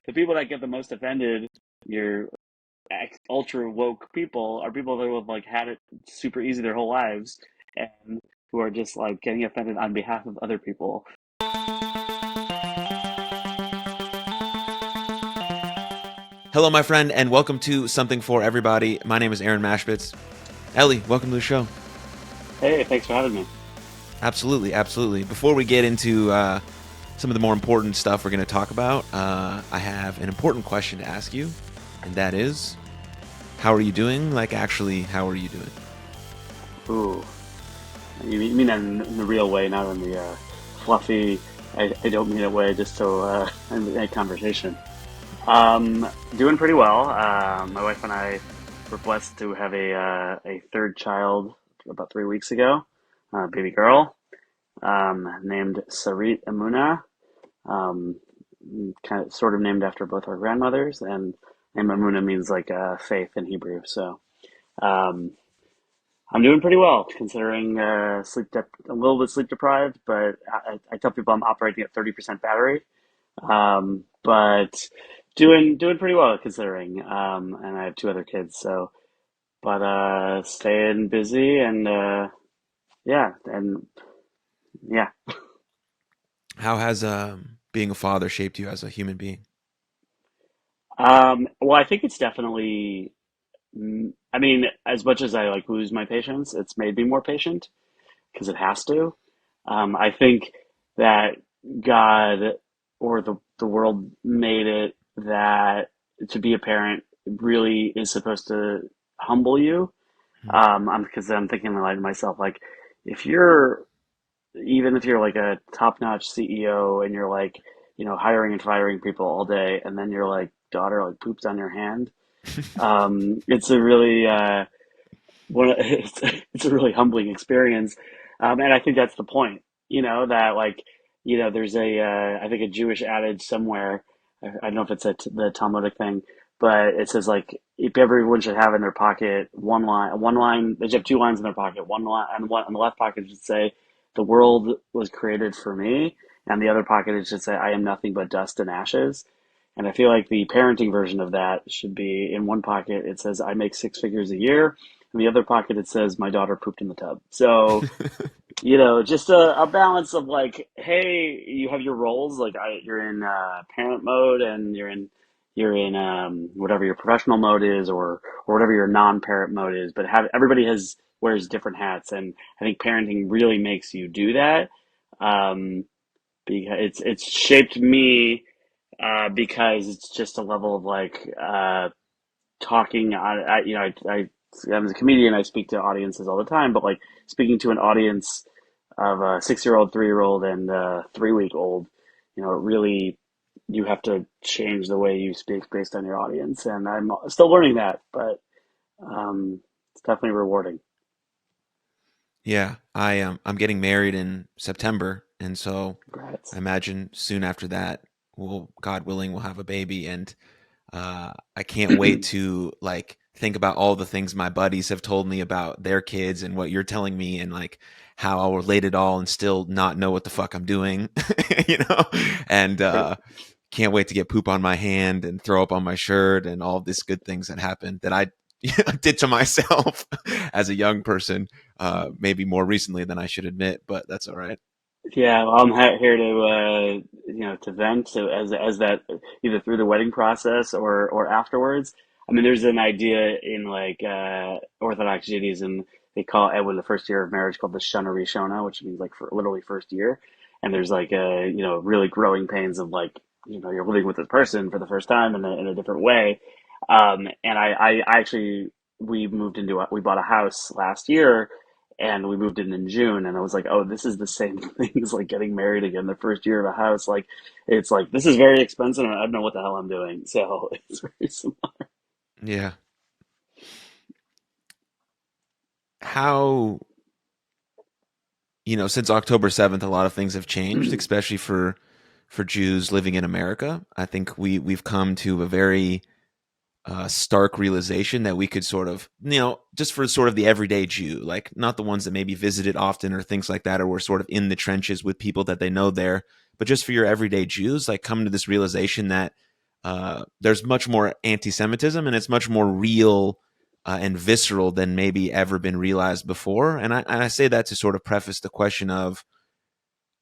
the people that get the most offended, your ultra woke people, are people that have like had it super easy their whole lives and who are just like getting offended on behalf of other people. Hello, my friend, and welcome to Something for Everybody. My name is Aaron Mashbitz. Ellie, welcome to the show. Hey, thanks for having me. Absolutely, absolutely. Before we get into some of the more important stuff we're going to talk about, I have an important question to ask you, and that is, how are you doing? Like, actually, how are you doing? Ooh, you mean that in the real way, not in the fluffy, I don't mean it way, just so in a conversation. Doing pretty well. My wife and I were blessed to have a third child about 3 weeks ago, a baby girl, named Sarit Amuna, um, kind of sort of named after both our grandmothers, and name Amuna means like faith in Hebrew. So um, I'm doing pretty well considering a little bit sleep deprived, but I tell people I'm operating at 30% battery, but doing pretty well considering. And I have two other kids, so but staying busy and yeah, and yeah. How has being a father shaped you as a human being? Well, I think it's definitely. I mean, as much as I like lose my patience, it's made me more patient because it has to. I think that God or the world made it that to be a parent really is supposed to humble you. Because I'm thinking like myself, like if you're even if you're like a top-notch CEO and you're like, hiring and firing people all day, and then your like daughter like poops on your hand, it's a really it's a really humbling experience, and I think that's the point. That like there's a I think a Jewish adage somewhere. I don't know if it's the Talmudic thing, but it says like if everyone should have in their pocket one line. They should have two lines in their pocket. One line and one on the left pocket should say, "The world was created for me," and the other pocket it should say, "I am nothing but dust and ashes." And I feel like the parenting version of that should be in one pocket, it says, I make six figures a year. In the other pocket, it says, my daughter pooped in the tub. So, just a balance of like, hey, you have your roles. Like, you're in parent mode and you're in whatever your professional mode is or whatever your non-parent mode is. But everybody wears different hats. And I think parenting really makes you do that. Um, because it's shaped me because it's just a level of like talking. I'm a comedian. I speak to audiences all the time, but like speaking to an audience of a 6-year-old, 3-year-old, and a 3-week old, really you have to change the way you speak based on your audience. And I'm still learning that, but it's definitely rewarding. Yeah, I'm getting married in September, and so I Congrats. imagine soon after that, God willing, we'll have a baby, and I can't wait to like think about all the things my buddies have told me about their kids and what you're telling me, and like how I'll relate it all and still not know what the fuck I'm doing, you know, and Right. can't wait to get poop on my hand and throw up on my shirt and all these good things that happened that I did to myself as a young person, maybe more recently than I should admit, but that's all right. Yeah, well, I'm here to to vent so as that either through the wedding process or afterwards. I mean, there's an idea in like Orthodox Judaism. They call it when the first year of marriage called the Shana Rishona, which means like for literally first year. And there's like really growing pains of like you're living with this person for the first time in a different way. And I actually we bought a house last year and we moved in June, and I was like, oh, this is the same thing as like getting married again the first year of a house. Like, it's like this is very expensive, and I don't know what the hell I'm doing. So it's very similar. Yeah. How, since October 7th, a lot of things have changed, especially for Jews living in America. I think we've come to a very stark realization that we could sort of, just for sort of the everyday Jew, like not the ones that maybe visited often or things like that, or were sort of in the trenches with people that they know there, but just for your everyday Jews, like come to this realization that there's much more anti-Semitism, and it's much more real and visceral than maybe ever been realized before. And I say that to sort of preface the question of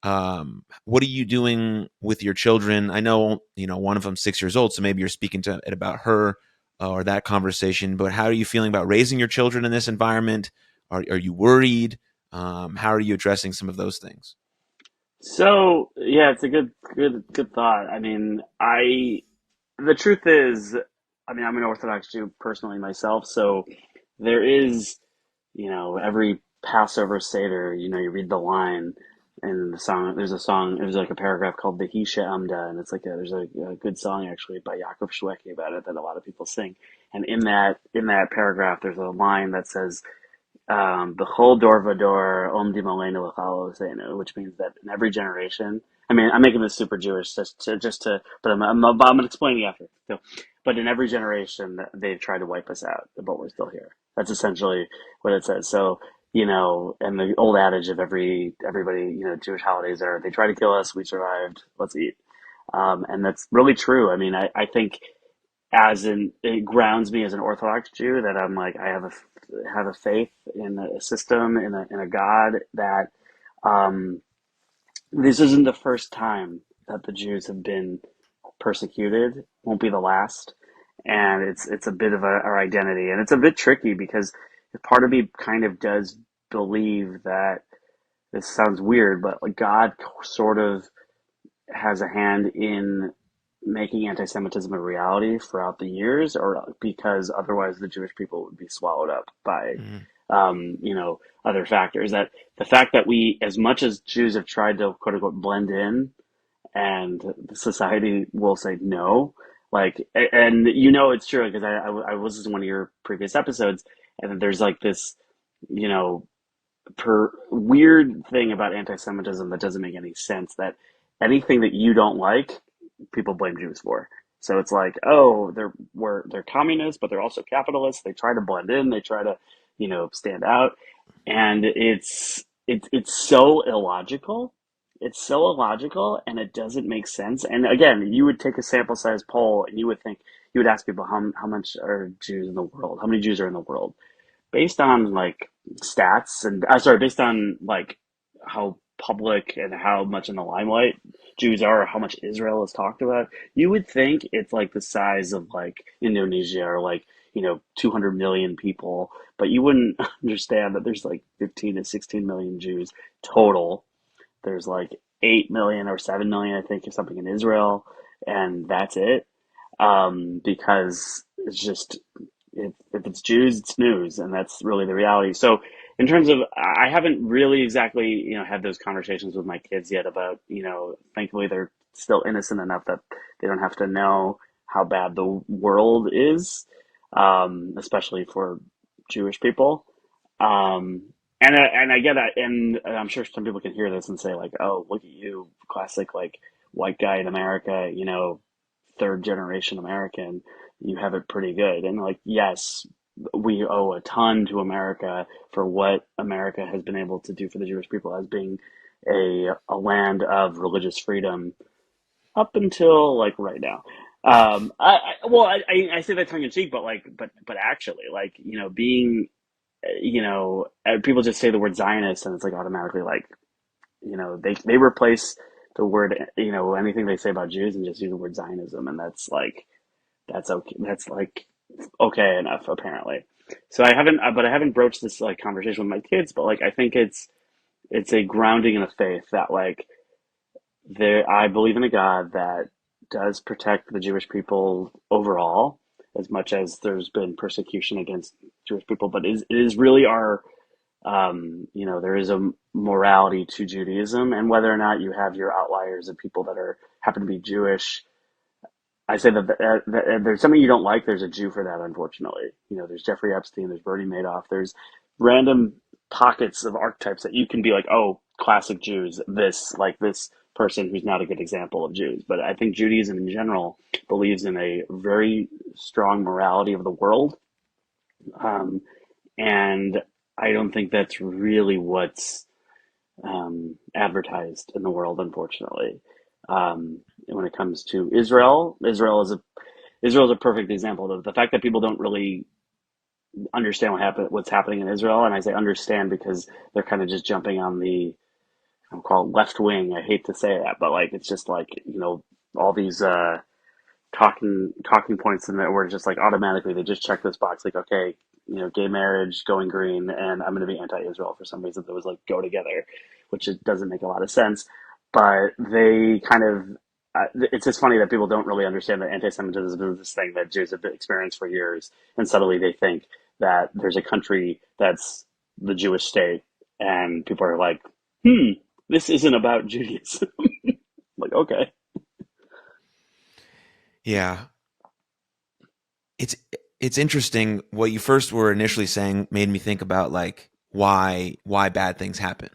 what are you doing with your children? I know one of them 6 years old, so maybe you're speaking to it about her or that conversation. But how are you feeling about raising your children in this environment? Are you worried? How are you addressing some of those things? So yeah, it's a good thought. I mean, the truth is, I mean, I'm an Orthodox Jew personally myself, so there is, every Passover Seder, you read the line in the song. There's a song. There's like a paragraph called "The Hisha Amda," and it's like there's a good song actually by Yaakov Shweki about it that a lot of people sing. And in that paragraph, there's a line that says, B'chol dor vador omdim aleinu l'chal oseinu, which means that in every generation. I mean, I'm making this super Jewish but I'm going to explain the after. So, but in every generation, they've tried to wipe us out, but we're still here. That's essentially what it says. So, and the old adage of everybody, Jewish holidays are, they try to kill us, we survived, let's eat. And that's really true. I mean, I think it grounds me as an Orthodox Jew that I'm like I have a faith in a system in a God that um, this isn't the first time that the Jews have been persecuted. Won't be the last, and it's a bit of our identity, and it's a bit tricky because part of me kind of does believe that this sounds weird, but like God sort of has a hand in making anti-Semitism a reality throughout the years, or because otherwise the Jewish people would be swallowed up by, Mhm. other factors. That the fact that we, as much as Jews have tried to quote unquote blend in, and society will say no, like, and it's true because I listened to one of your previous episodes, and there's like this, you know, per weird thing about anti-Semitism that doesn't make any sense. That anything that you don't like, people blame Jews for. So it's like, oh, they're communists, but they're also capitalists. They try to blend in. They try to, stand out, and it's so illogical. It's so illogical, and it doesn't make sense. And again, you would take a sample size poll, and you would ask people how much are Jews in the world? How many Jews are in the world? Based on like stats and sorry, based on like how public and how much in the limelight Jews are, or how much Israel is talked about, you would think it's like the size of like Indonesia or like 200 million people, but you wouldn't understand that there's like 15 to 16 million Jews total. There's like 8 million or 7 million, I think, or something in Israel, and that's it. Because it's just if it's Jews, it's news, and that's really the reality. So, in terms of, I haven't really exactly, had those conversations with my kids yet about, thankfully they're still innocent enough that they don't have to know how bad the world is, especially for Jewish people. Um, and I get that, and I'm sure some people can hear this and say like, "Oh, look at you, classic like white guy in America, third generation American, you have it pretty good." And like, yes, we owe a ton to America for what America has been able to do for the Jewish people as being a land of religious freedom up until like right now. I say that tongue in cheek, but like, but actually, like, being, people just say the word Zionist and it's like automatically like, they replace the word, anything they say about Jews and just use the word Zionism, and that's like that's okay. That's like okay enough, apparently. So but I haven't broached this like conversation with my kids. But like, I think it's a grounding in a faith that like I believe in a God that does protect the Jewish people overall, as much as there's been persecution against Jewish people. But it is really our there is a morality to Judaism, and whether or not you have your outliers of people that happen to be Jewish, I say that there's something you don't like. There's a Jew for that, unfortunately. There's Jeffrey Epstein, there's Bernie Madoff, there's random pockets of archetypes that you can be like, oh, classic Jews. This person who's not a good example of Jews. But I think Judaism in general believes in a very strong morality of the world, um, and I don't think that's really what's advertised in the world, unfortunately. when it comes to Israel. Israel is a perfect example of the fact that people don't really understand what's happening in Israel, and I say understand because they're kind of just jumping on the I'll call it left wing. I hate to say that, but like it's just like all these talking points in there where it's just like automatically they just check this box like okay, gay marriage going green, and I'm going to be anti-Israel for some reason. That was like go together, which it doesn't make a lot of sense, but they kind of. It's just funny that people don't really understand that anti-Semitism is this thing that Jews have experienced for years, and suddenly they think that there's a country that's the Jewish state, and people are like, this isn't about Judaism. Like, okay, Yeah. It's interesting what you first were initially saying made me think about like why bad things happen.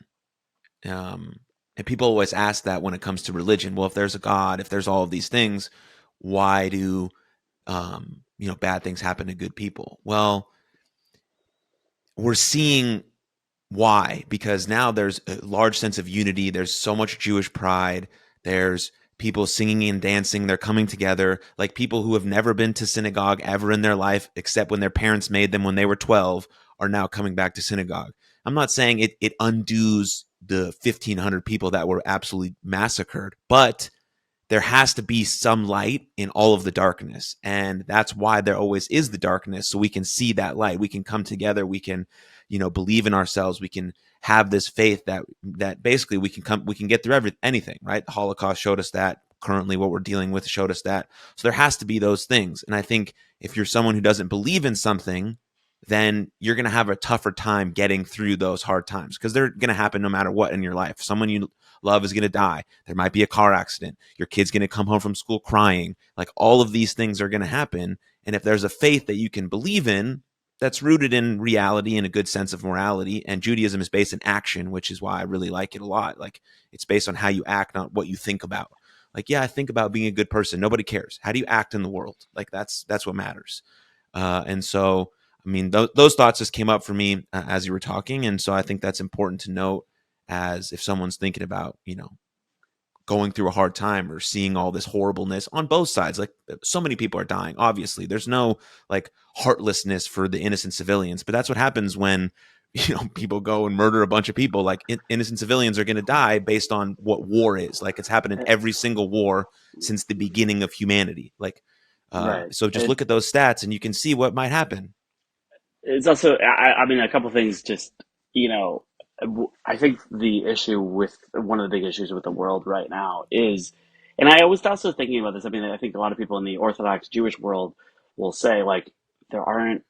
Um, and people always ask that when it comes to religion. Well, if there's a God, if there's all of these things, why do bad things happen to good people? Well, we're seeing why, because now there's a large sense of unity. There's so much Jewish pride. There's people singing and dancing. They're coming together, like people who have never been to synagogue ever in their life, except when their parents made them when they were 12, are now coming back to synagogue. I'm not saying it undoes the 1,500 people that were absolutely massacred, but there has to be some light in all of the darkness. And that's why there always is the darkness. So we can see that light. We can come together. We can, believe in ourselves. We can have this faith that basically we can get through anything, right? The Holocaust showed us that. Currently, what we're dealing with showed us that. So there has to be those things. And I think if you're someone who doesn't believe in something, then you're going to have a tougher time getting through those hard times because they're going to happen no matter what in your life. Someone you love is going to die. There might be a car accident. Your kid's going to come home from school crying. Like all of these things are going to happen. And if there's a faith that you can believe in, that's rooted in reality and a good sense of morality. And Judaism is based in action, which is why I really like it a lot. Like it's based on how you act, not what you think about. Like, yeah, I think about being a good person. Nobody cares. How do you act in the world? Like that's what matters. And so, I mean, those thoughts just came up for me as you were talking. And so I think that's important to note as if someone's thinking about, going through a hard time or seeing all this horribleness on both sides. Like so many people are dying. Obviously, there's no like heartlessness for the innocent civilians, but that's what happens when people go and murder a bunch of people. Like innocent civilians are going to die based on what war is. Like it's happened in every single war since the beginning of humanity. Like right. so just look at those stats and you can see what might happen. It's also, I mean, a couple things just, I think the issue with one of the big issues with the world right now is, and I was also thinking about this. I mean, I think a lot of people in the Orthodox Jewish world will say, like, there aren't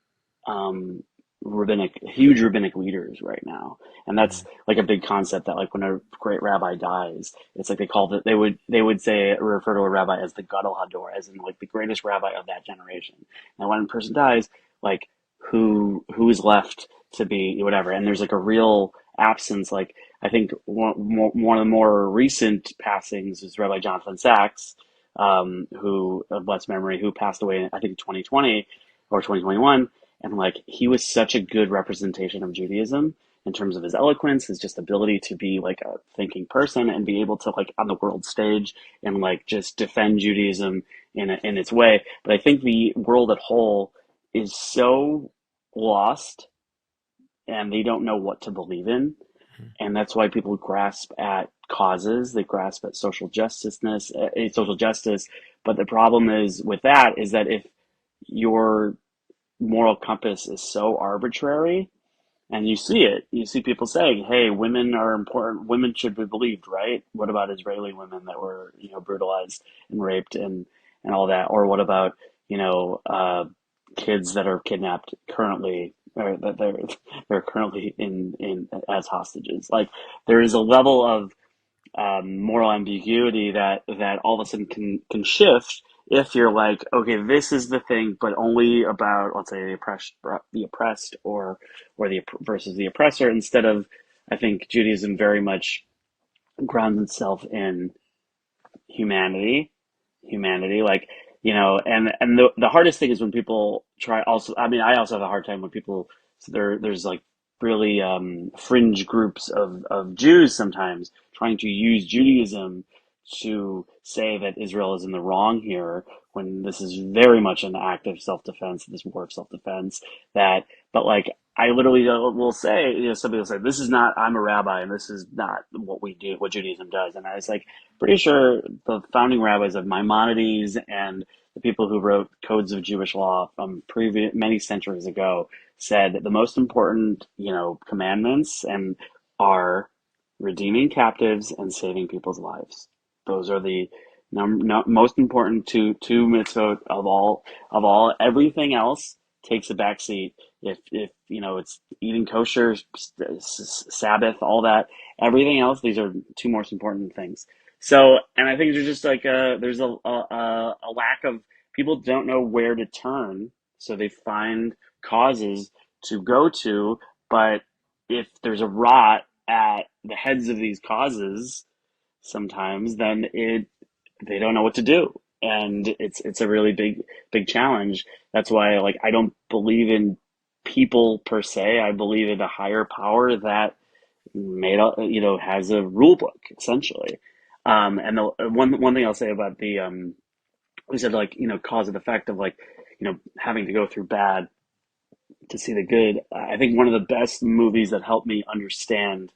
huge rabbinic leaders right now. And that's Mhm. like a big concept that, like, when a great rabbi dies, it's like they would say, refer to a rabbi as the Gadol Hador, as in, like, the greatest rabbi of that generation. And when a person dies, like, who is left to be whatever, and there's like a real absence. Like I think one of the more recent passings is Rabbi Jonathan Sachs, who of blessed memory, who passed away in I think 2020 or 2021, and like he was such a good representation of Judaism in terms of his eloquence, his just ability to be like a thinking person and be able to like on the world stage and like just defend Judaism in its way. But I think the world at whole is so lost and they don't know what to believe in. And that's why people grasp at causes, they grasp at social justice. But the problem is with that is that if your moral compass is so arbitrary, and you see people saying, "Hey, women are important. Women should be believed, right? What about Israeli women that were, brutalized and raped and all that? Or what about, you know, uh, kids that are kidnapped currently, or that they're currently in as hostages? Like there is a level of moral ambiguity that all of a sudden can shift if you're like, okay, this is the thing, but only about, let's say, the oppressed, or the versus the oppressor, instead of, I think Judaism very much grounds itself in humanity, like, and the hardest thing is when people try. Also, I mean, I also have a hard time when people, so there's like really fringe groups of Jews sometimes trying to use Judaism to say that Israel is in the wrong here when this is very much an act of self-defense, this war of self-defense. That, but like I literally will say, somebody will say, "This is not. I'm a rabbi, and this is not what we do, what Judaism does." And I was like, pretty sure the founding rabbis of Maimonides and the people who wrote codes of Jewish law from previous many centuries ago said that the most important, commandments and are redeeming captives and saving people's lives. Those are the most important two mitzvot of all. Everything else takes a backseat. If it's eating kosher, Sabbath, all that. Everything else, these are two most important things. So, and I think there's just like there's a lack of people don't know where to turn, so they find causes to go to. But if there's a rot at the heads of these causes, sometimes then they don't know what to do, and it's a really big challenge. That's why like I don't believe in people per se. I believe in a higher power that made has a rule book essentially. And the one thing I'll say about the we said like cause and effect of like having to go through bad to see the good. I think one of the best movies that helped me understand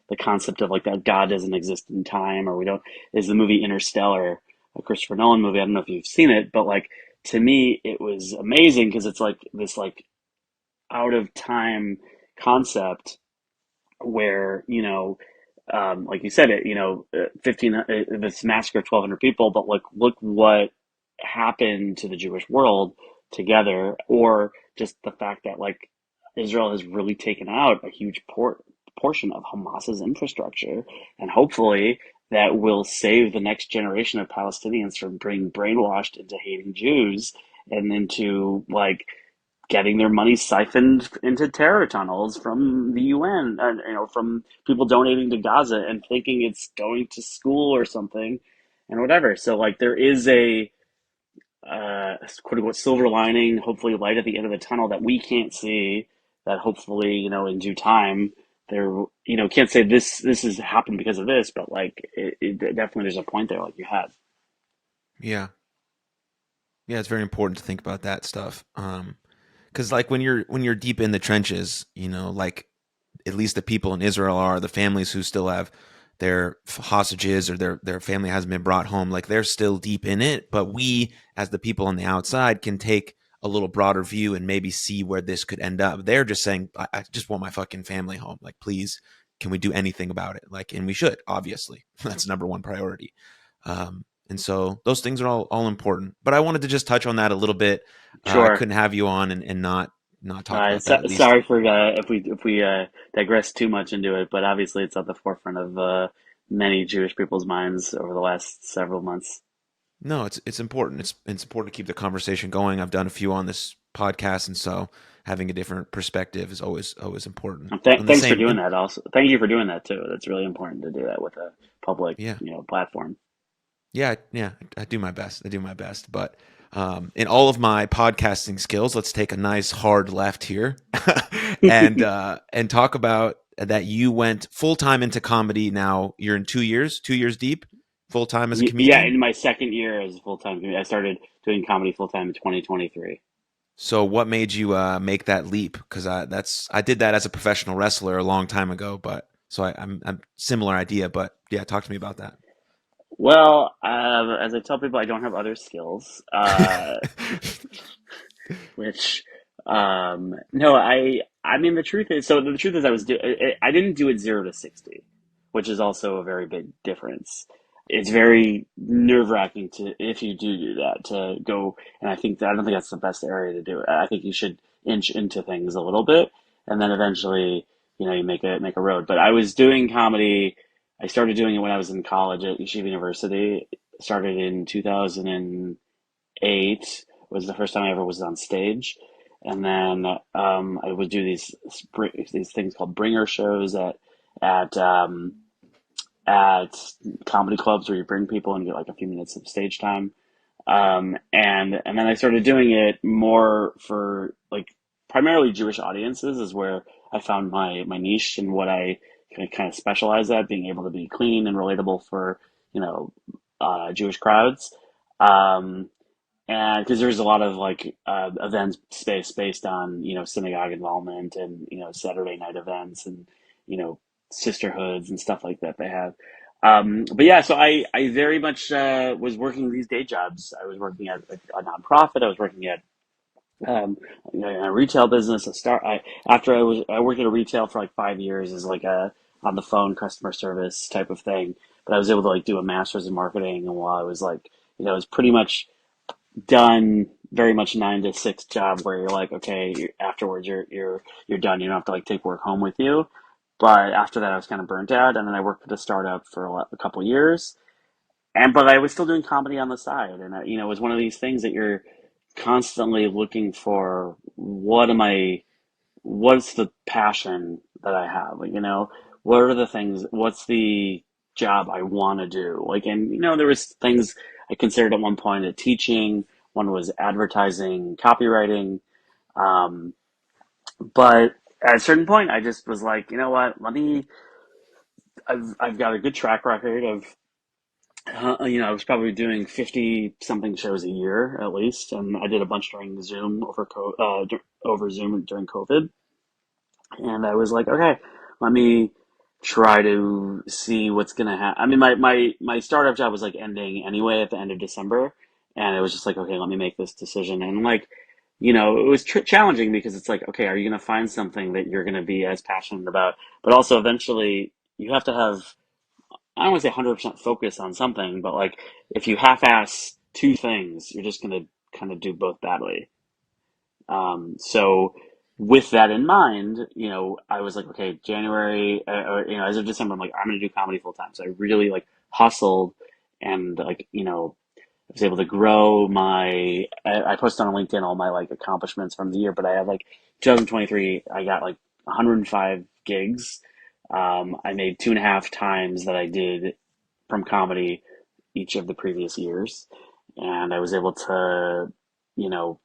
the concept of like that God doesn't exist in time, or we don't, is the movie Interstellar, a Christopher Nolan movie. I don't know if you've seen it, but like to me it was amazing because it's like this like out of time concept where like you said it 15 this massacre of 1,200 people, but like look what happened to the Jewish world together, or just the fact that like Israel has really taken out a huge portion of Hamas's infrastructure, and hopefully that will save the next generation of Palestinians from being brainwashed into hating Jews and into like getting their money siphoned into terror tunnels from the UN, and from people donating to Gaza and thinking it's going to school or something, and whatever. So like there is a quote unquote silver lining, hopefully light at the end of the tunnel that we can't see. That hopefully in due time there can't say this has happened because of this, but like it definitely there's a point there like you had. Yeah. Yeah, it's very important to think about that stuff. Because like when you're deep in the trenches, like at least the people in Israel are, the families who still have their hostages or their family hasn't been brought home, like they're still deep in it. But we, as the people on the outside, can take a little broader view and maybe see where this could end up. They're just saying, I just want my fucking family home. Like, please, can we do anything about it? Like, and we should, obviously. That's number one priority. And so those things are all important. But I wanted to just touch on that a little bit. I Sure. couldn't have you on and not talk about that at least. Sorry for if we digress too much into it, but obviously it's at the forefront of many Jewish people's minds over the last several months. No, it's important. It's important to keep the conversation going. I've done a few on this podcast, and so having a different perspective is always important. And On the thanks for same, doing that. Also, thank you for doing that too. That's really important to do that with a public, yeah, platform. yeah. I do my best. I do my best. But in all of my podcasting skills, let's take a nice hard left here, and talk about that. You went full time into comedy. Now you're in 2 years, 2 years deep, full time as a Yeah, comedian. in my second year as a full time comedian, I started doing comedy full time in 2023. So what made you make that leap? Because I did that as a professional wrestler a long time ago, but so I'm similar idea. But yeah, talk to me about that. Well, as I tell people, I don't have other skills. Which no, I mean the truth is I didn't do it 0 to 60, which is also a very big difference. It's very nerve-wracking to if you do that to go, and I don't think that's the best area to do it. I think you should inch into things a little bit, and then eventually you make a road. But I was doing comedy. I started doing it when I was in college at Yeshiva University. Started in 2008 was the first time I ever was on stage, and then I would do these things called bringer shows at at comedy clubs where you bring people and get like a few minutes of stage time. And then I started doing it more for like primarily Jewish audiences is where I found my niche and what I kind of specialize at, being able to be clean and relatable for you know Jewish crowds. Um, and because there's a lot of like events space based on synagogue involvement and Saturday night events and sisterhoods and stuff like that they have. But yeah, so I very much was working these day jobs. I was working at a nonprofit. I was working at um, a retail business. After I worked at a retail for like 5 years as like a on the phone customer service type of thing. But I was able to like do a master's in marketing, and while I was like it was pretty much done very much 9 to 6 job where you're like, okay, afterwards you're done. You don't have to like take work home with you. But after that, I was kind of burnt out, and then I worked at a startup for a couple years, and but I was still doing comedy on the side, and it was one of these things that you're constantly looking for. What's the passion that I have? Like, what are the things? What's the job I want to do? Like, and there was things I considered at one point at teaching. One was advertising, copywriting. Um, but at a certain point, I just was like, you know what? I've got a good track record of, I was probably doing 50 something shows a year at least. And I did a bunch during Zoom over Zoom during COVID. And I was like, okay, let me try to see what's gonna happen. I mean, my startup job was like ending anyway at the end of December, and it was just like, okay, let me make this decision. And like, it was challenging because it's like, okay, are you gonna find something that you're gonna be as passionate about? But also, eventually, you have to have, I don't want to say 100% focus on something, but like, if you half-ass two things, you're just gonna kind of do both badly. So with that in mind, I was like, okay, January, or, as of December, I'm like, I'm going to do comedy full time. So I really like hustled and like, I was able to grow I posted on LinkedIn all my like accomplishments from the year, but I had like 2023, I got like 105 gigs. I made 2.5 times that I did from comedy each of the previous years. And I was able to,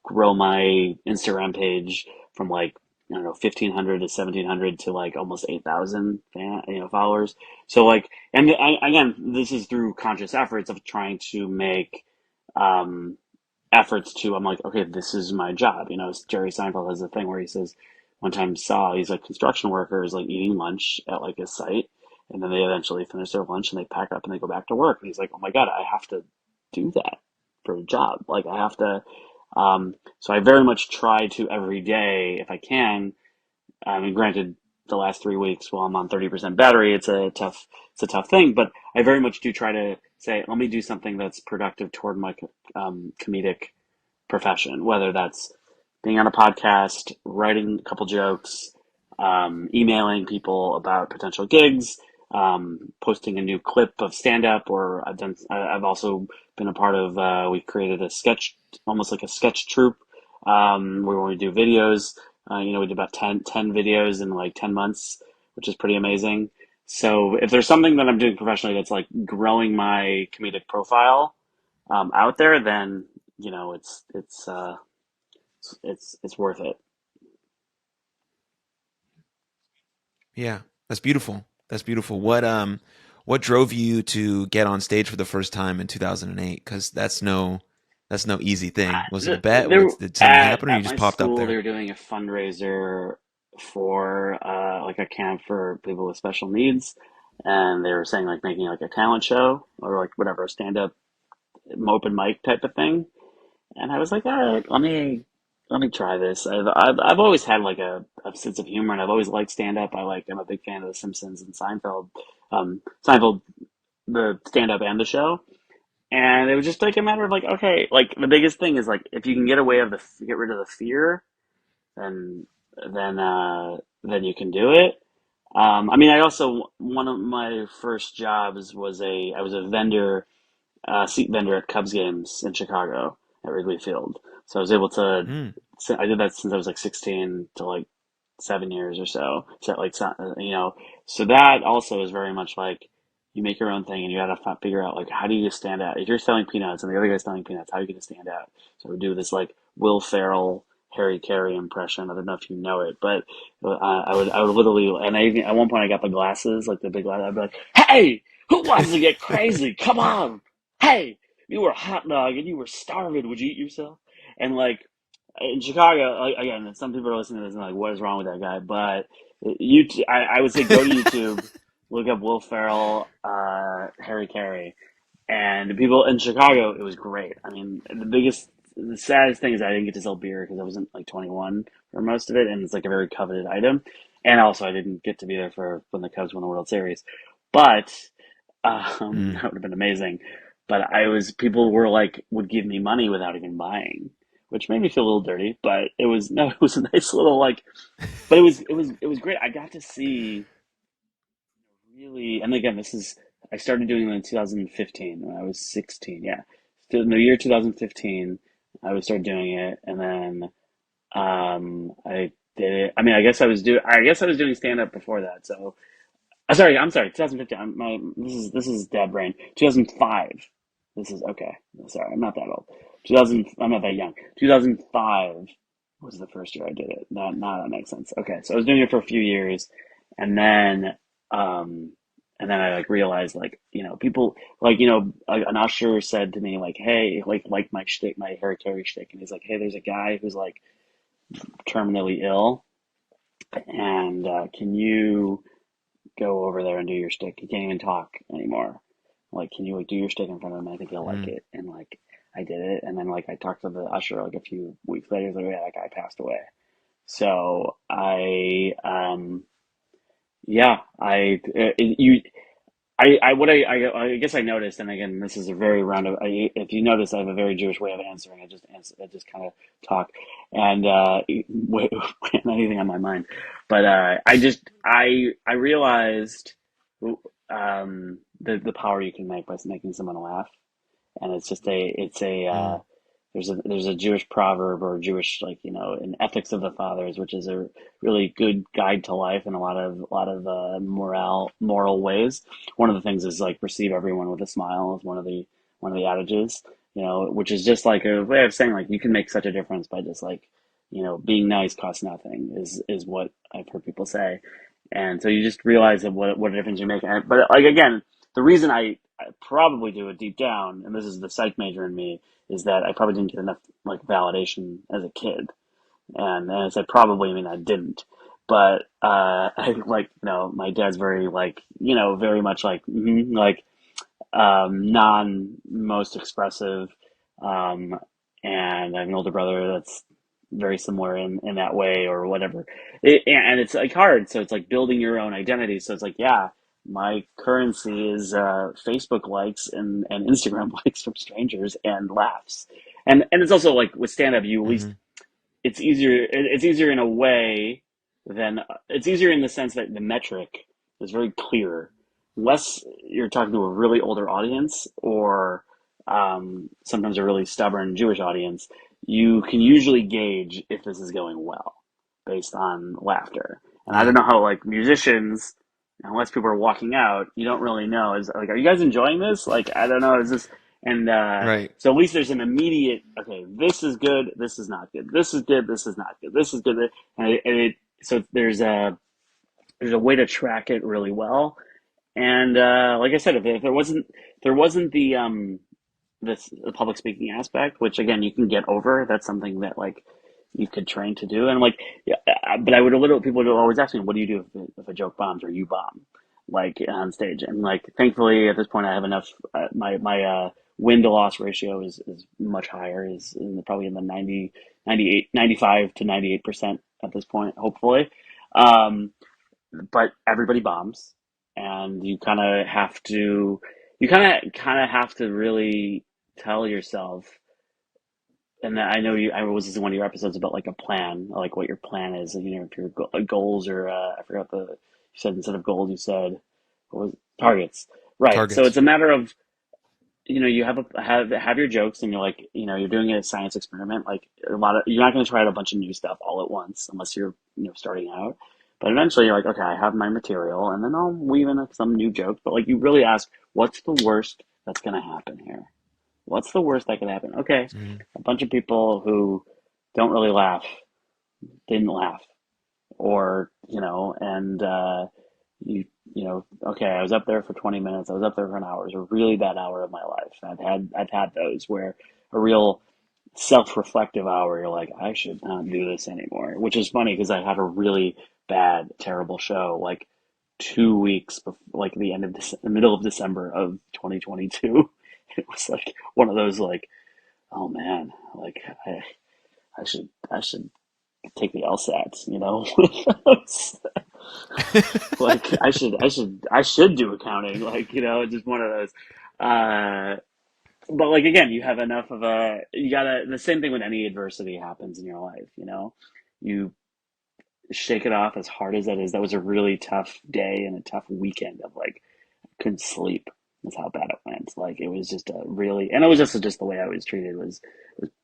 grow my Instagram page from like, I don't know, 1,500 to 1,700 to like almost 8,000 followers. So like, and again, this is through conscious efforts of trying to make, um, efforts to, I'm like, okay, this is my job. Jerry Seinfeld has a thing where he says, one time saw these like construction workers like eating lunch at like a site, and then they eventually finish their lunch and they pack up and they go back to work. And he's like, oh my God, I have to do that for a job. Like I have to, so I very much try to every day, if I can. I mean, granted, the last 3 weeks, while I'm on 30% battery, it's a tough thing. But I very much do try to say, let me do something that's productive toward my comedic profession, whether that's being on a podcast, writing a couple jokes, emailing people about potential gigs, posting a new clip of stand up, or I've also been a part of, we created a sketch, almost like a sketch troupe, where we do videos. We did about ten videos in like 10 months, which is pretty amazing. So if there's something that I'm doing professionally that's like growing my comedic profile, out there, then it's worth it. Yeah, that's beautiful. That's beautiful. What drove you to get on stage for the first time in 2008? Because that's no easy thing. Was it a bet? There Did something at happen, or you at just my popped up school, they there? were doing a fundraiser for like a camp for people with special needs, and they were saying like making like a talent show or like whatever, a stand up open mic type of thing. And I was like, all right, let me try this. I've always had like a sense of humor, and I've always liked stand up. I'm a big fan of The Simpsons and Seinfeld. Seinfeld, the stand up and the show. And it was just like a matter of like, okay, like the biggest thing is like if you can get rid of the fear, then then you can do it. I mean, I also one of my first jobs was I was a seat vendor at Cubs games in Chicago at Wrigley Field. So I was able to. Hmm. I did that since I was like 16 to like 7 years or so. So like so that also is very much like you make your own thing and you gotta figure out like how do you stand out. If you're selling peanuts and the other guy's selling peanuts, how are you gonna stand out? So we do this like Will Ferrell. Harry Carey impression. I don't know if you know it, but I would literally, and at one point I got the glasses, like the big glasses. I'd be like, "Hey, who wants to get crazy? Come on!" hey, you were a hot dog and you were starving. Would you eat yourself? And like in Chicago, like, again, some people are listening to this and like, what is wrong with that guy? But I would say go to YouTube, look up Will Ferrell, Harry Carey, and the people in Chicago. It was great. I mean, the saddest thing is I didn't get to sell beer because I wasn't like 21 for most of it, and it's like a very coveted item. And also, I didn't get to be there for when the Cubs won the World Series. But Mm. that would have been amazing. But people were like, would give me money without even buying, which made me feel a little dirty, but it was, no, it was a nice little like, but it was great. I got to see really, and again, I started doing it in 2015 when I was 16. Yeah. So in the year 2015, I would start doing it. And then, I did it. I mean, I guess I was doing stand up before that. So I'm sorry, 2015. This is dad brain. 2005. This is okay. Sorry, I'm not that old. 2000. I'm not that young. 2005 was the first year I did it. That makes sense. Okay, so I was doing it for a few years, and then um, I like realized like people like an usher said to me like, hey, like my shtick, my Harry Carey shtick, and he's like, hey, there's a guy who's like terminally ill, and can you go over there and do your shtick. He can't even talk anymore. Like, can you like do your shtick in front of him? I think he'll like Mm. it. And like, I did it. And then like, I talked to the usher like a few weeks later. He's like, yeah, that guy passed away. So yeah, I guess I noticed, and again, this is a very roundabout. If you notice, I have a very Jewish way of answering. I just kind of talk, and anything on my mind. But I realized the power you can make by making someone laugh, and it's a Mm. there's a Jewish proverb or Jewish like in Ethics of the Fathers, which is a really good guide to life in a lot of moral ways. One of the things is like receive everyone with a smile is one of the adages, which is just like a way of saying like you can make such a difference by just like being nice costs nothing is what I've heard people say, and so you just realize that what a difference you make. But like again, the reason I probably do it deep down, and this is the psych major in me, is that I probably didn't get enough like validation as a kid. And I said probably, I mean I didn't. But I like my dad's very like very much like like non most expressive, um, and I have an older brother that's very similar in that way or whatever. And it's like hard, so it's like building your own identity. So it's like, yeah, my currency is Facebook likes and Instagram likes from strangers and laughs. And it's also like with stand up, you at least Mhm. it's easier. It's easier in a way than it's easier in the sense that the metric is very clear. Unless you're talking to a really older audience or sometimes a really stubborn Jewish audience, you can usually gauge if this is going well based on laughter. And I Yeah. don't know how like musicians, unless people are walking out, you don't really know. Is like, are you guys enjoying this? Like, I don't know. Is this and Right. so at least there's an immediate, okay, this is good, this is not good, this is good, this is not good, this is good, so there's a way to track it really well. And like I said, if there wasn't the public speaking aspect, which again you can get over. That's something that like you could train to do. And like, yeah, but I would a little people would always ask me, "What do you do if a joke bombs or you bomb?" Like on stage, and like thankfully at this point I have enough. My win to loss ratio is much higher. Is probably in the 95 to 98% at this point. Hopefully, um, but everybody bombs, and you kind of have to really tell yourself. And I know I was this in one of your episodes about like a plan, like what your plan is, if your goals or I forgot you said instead of goals you said what was targets, right? So Targets. it's a matter of you have your jokes, and you're like you're doing a science experiment. Like you're not going to try out a bunch of new stuff all at once unless you're starting out. But eventually you're like, okay, I have my material, and then I'll weave in some new jokes. But like you really ask, what's the worst that's going to happen here? What's the worst that could happen? Okay, Mhm. a bunch of people who don't really laugh didn't laugh, or and you you know, okay, I was up there for 20 minutes. I was up there for an hour. It was a really bad hour of my life. I've had those where a real self-reflective hour. You're like, I should not do this anymore. Which is funny because I had a really bad, terrible show like 2 weeks before, like the middle of December of 2022. It was like one of those like, oh man, like I should take the LSATs, you know. Like I should do accounting, like, you know, just one of those. But like again, you have enough of a you gotta the same thing when any adversity happens in your life, you know. You shake it off as hard as that is. That was a really tough day and a tough weekend of like couldn't sleep. That's how bad it went. Like it was just a really and it was just the way I was treated was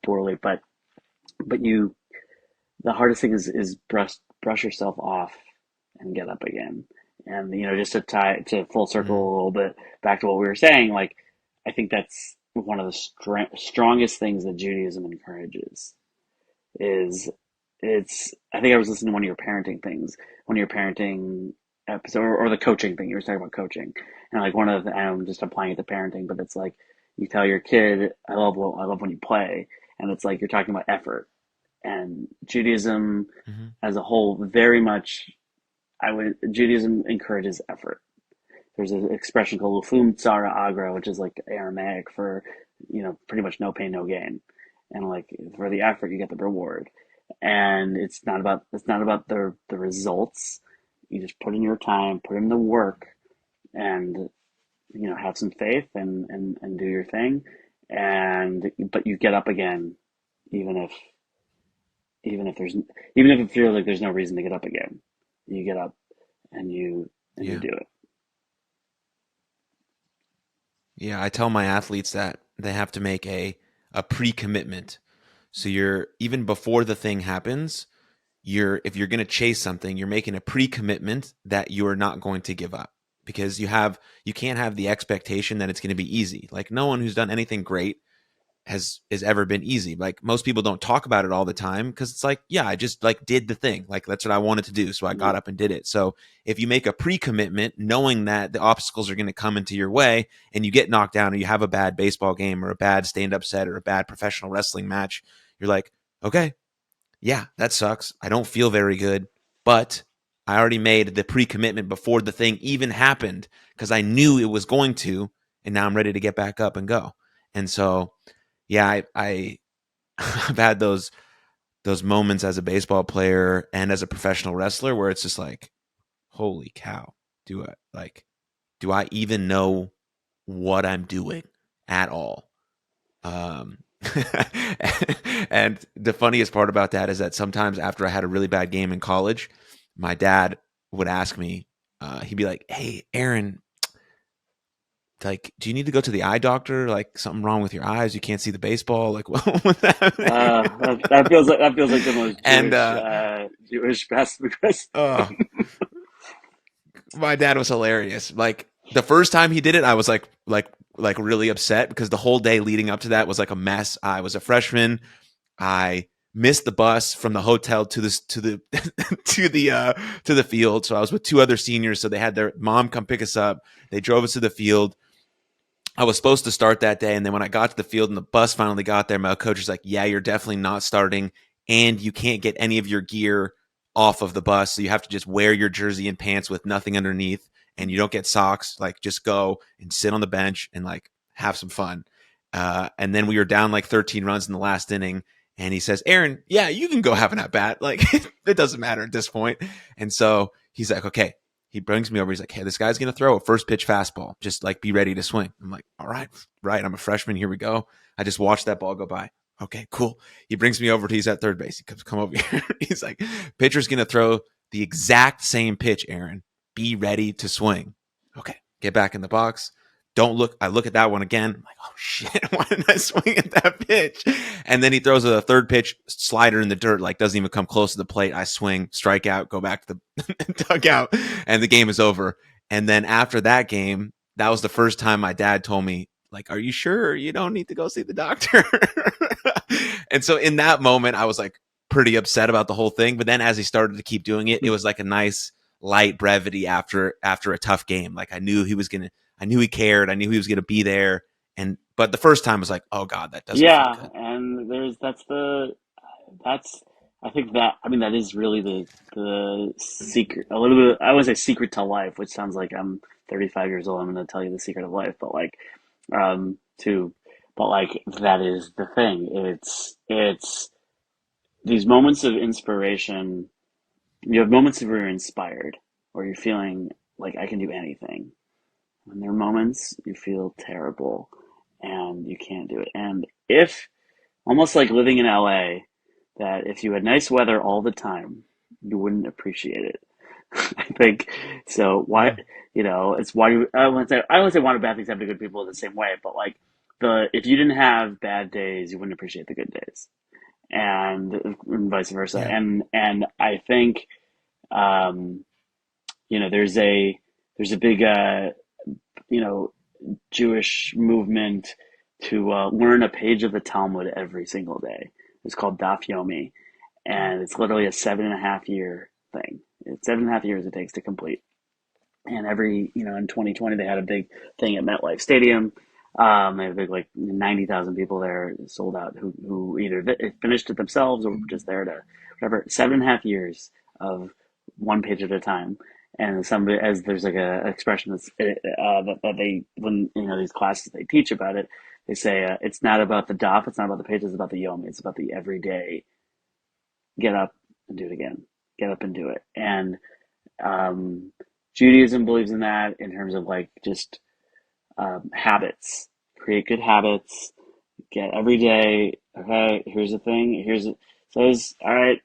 poorly. But you the hardest thing is brush yourself off and get up again. And you know, just to tie to full circle Mm, a little bit back to what we were saying, like I think that's one of the strongest things that Judaism encourages is it's. I think I was listening to one of your parenting things, one of your parenting episode, or the coaching thing. You were talking about coaching, and like one of the, I'm just applying it to parenting, but it's like you tell your kid, I love when you play," and it's like you're talking about effort and Judaism mhm. as a whole very much Judaism encourages effort. There's an expression called "lufum tsara agra," which is like Aramaic for, you know, pretty much no pain, no gain, and like for the effort you get the reward. And it's not about the results. You just put in your time, put in the work, and you know have some faith and do your thing. And but you get up again, even if even if there's even if it feels like there's no reason to get up again. You get up and you Yeah. do it. Yeah, I tell my athletes that they have to make a pre-commitment. So you're even before the thing happens, you're if you're going to chase something, you're making a pre-commitment that you're not going to give up because you can't have the expectation that it's going to be easy. Like no one who's done anything great has ever been easy. Like most people don't talk about it all the time because it's like, yeah, I just like did the thing. Like that's what I wanted to do. So I Mm-hmm. got up and did it. So if you make a pre-commitment knowing that the obstacles are going to come into your way and you get knocked down or you have a bad baseball game or a bad stand-up set or a bad professional wrestling match, you're like, okay, yeah, that sucks. I don't feel very good, but I already made the pre-commitment before the thing even happened because I knew it was going to, and now I'm ready to get back up and go. And so yeah, I've had those moments as a baseball player and as a professional wrestler where it's just like, holy cow, do I even know what I'm doing at all? Um, and the funniest part about that is that sometimes after I had a really bad game in college, my dad would ask me, he'd be like, "Hey, Aaron, like, do you need to go to the eye doctor? Like, something wrong with your eyes? You can't see the baseball? Like, what's happening?" That feels like the most and Jewish passive aggressive. uh, my dad was hilarious. Like the first time he did it, I was like really upset because the whole day leading up to that was like a mess. I was a freshman. I missed the bus from the hotel to this to the to the field. So I was with two other seniors. So they had their mom come pick us up. They drove us to the field. I was supposed to start that day, and then when I got to the field and the bus finally got there, my coach was like, "Yeah, you're definitely not starting, and you can't get any of your gear off of the bus, so you have to just wear your jersey and pants with nothing underneath, and you don't get socks. Like, just go and sit on the bench and like have some fun." And then we were down like 13 runs in the last inning, and he says, "Aaron, yeah, you can go have an at bat. Like, it doesn't matter at this point." And so he's like, "Okay." He brings me over. He's like, "Hey, this guy's going to throw a first pitch fastball. Just like be ready to swing." I'm like, "All right, right. I'm a freshman. Here we go." I just watched that ball go by. Okay, cool. He brings me over to he's at third base. He comes, "Come over here." He's like, "Pitcher's going to throw the exact same pitch, Aaron. Be ready to swing." Okay, get back in the box. Don't look. I look at that one again. I'm like, "Oh shit, why didn't I swing at that pitch?" And then he throws a third pitch slider in the dirt, like doesn't even come close to the plate. I swing, strike out, go back to the dugout, and the game is over. And then after that game, that was the first time my dad told me, like, "Are you sure you don't need to go see the doctor?" And so in that moment, I was like pretty upset about the whole thing. But then as he started to keep doing it, it was like a nice light brevity after a tough game. Like I knew he cared. I knew he was gonna be there. And but the first time was like, oh God, that doesn't feel Yeah, good. and that's I think that I mean that is really the secret a little bit I would say secret to life, which sounds like I'm 35 years old. I'm going to tell you the secret of life, but like to but like that is the thing. It's these moments of inspiration. You have moments where you're inspired, or you're feeling like I can do anything. When there are moments you feel terrible and you can't do it. And if almost like living in LA, that if you had nice weather all the time, you wouldn't appreciate it. I think so. Why, Mm. it's why I wouldn't say why do bad things happen to good people in the same way, but like if you didn't have bad days, you wouldn't appreciate the good days, and vice versa. Yeah. And I think um, there's a big you know Jewish movement to learn a page of the Talmud every single day. It's called Daf Yomi, and it's literally a 7.5 year thing. It's 7.5 years it takes to complete. And in 2020, they had a big thing at MetLife Stadium. They had a big, like 90,000 people there, sold out, who either finished it themselves or just there to whatever. 7.5 years of one page at a time. And somebody, as there's like a expression that they, when these classes they teach about it, they say it's not about the daf, it's not about the pages, it's about the yomi, it's about the everyday get up and do it again, get up and do it. And um, Judaism believes in that in terms of like just habits. Create good habits. Get every day. Okay, here's the thing. It says, all right,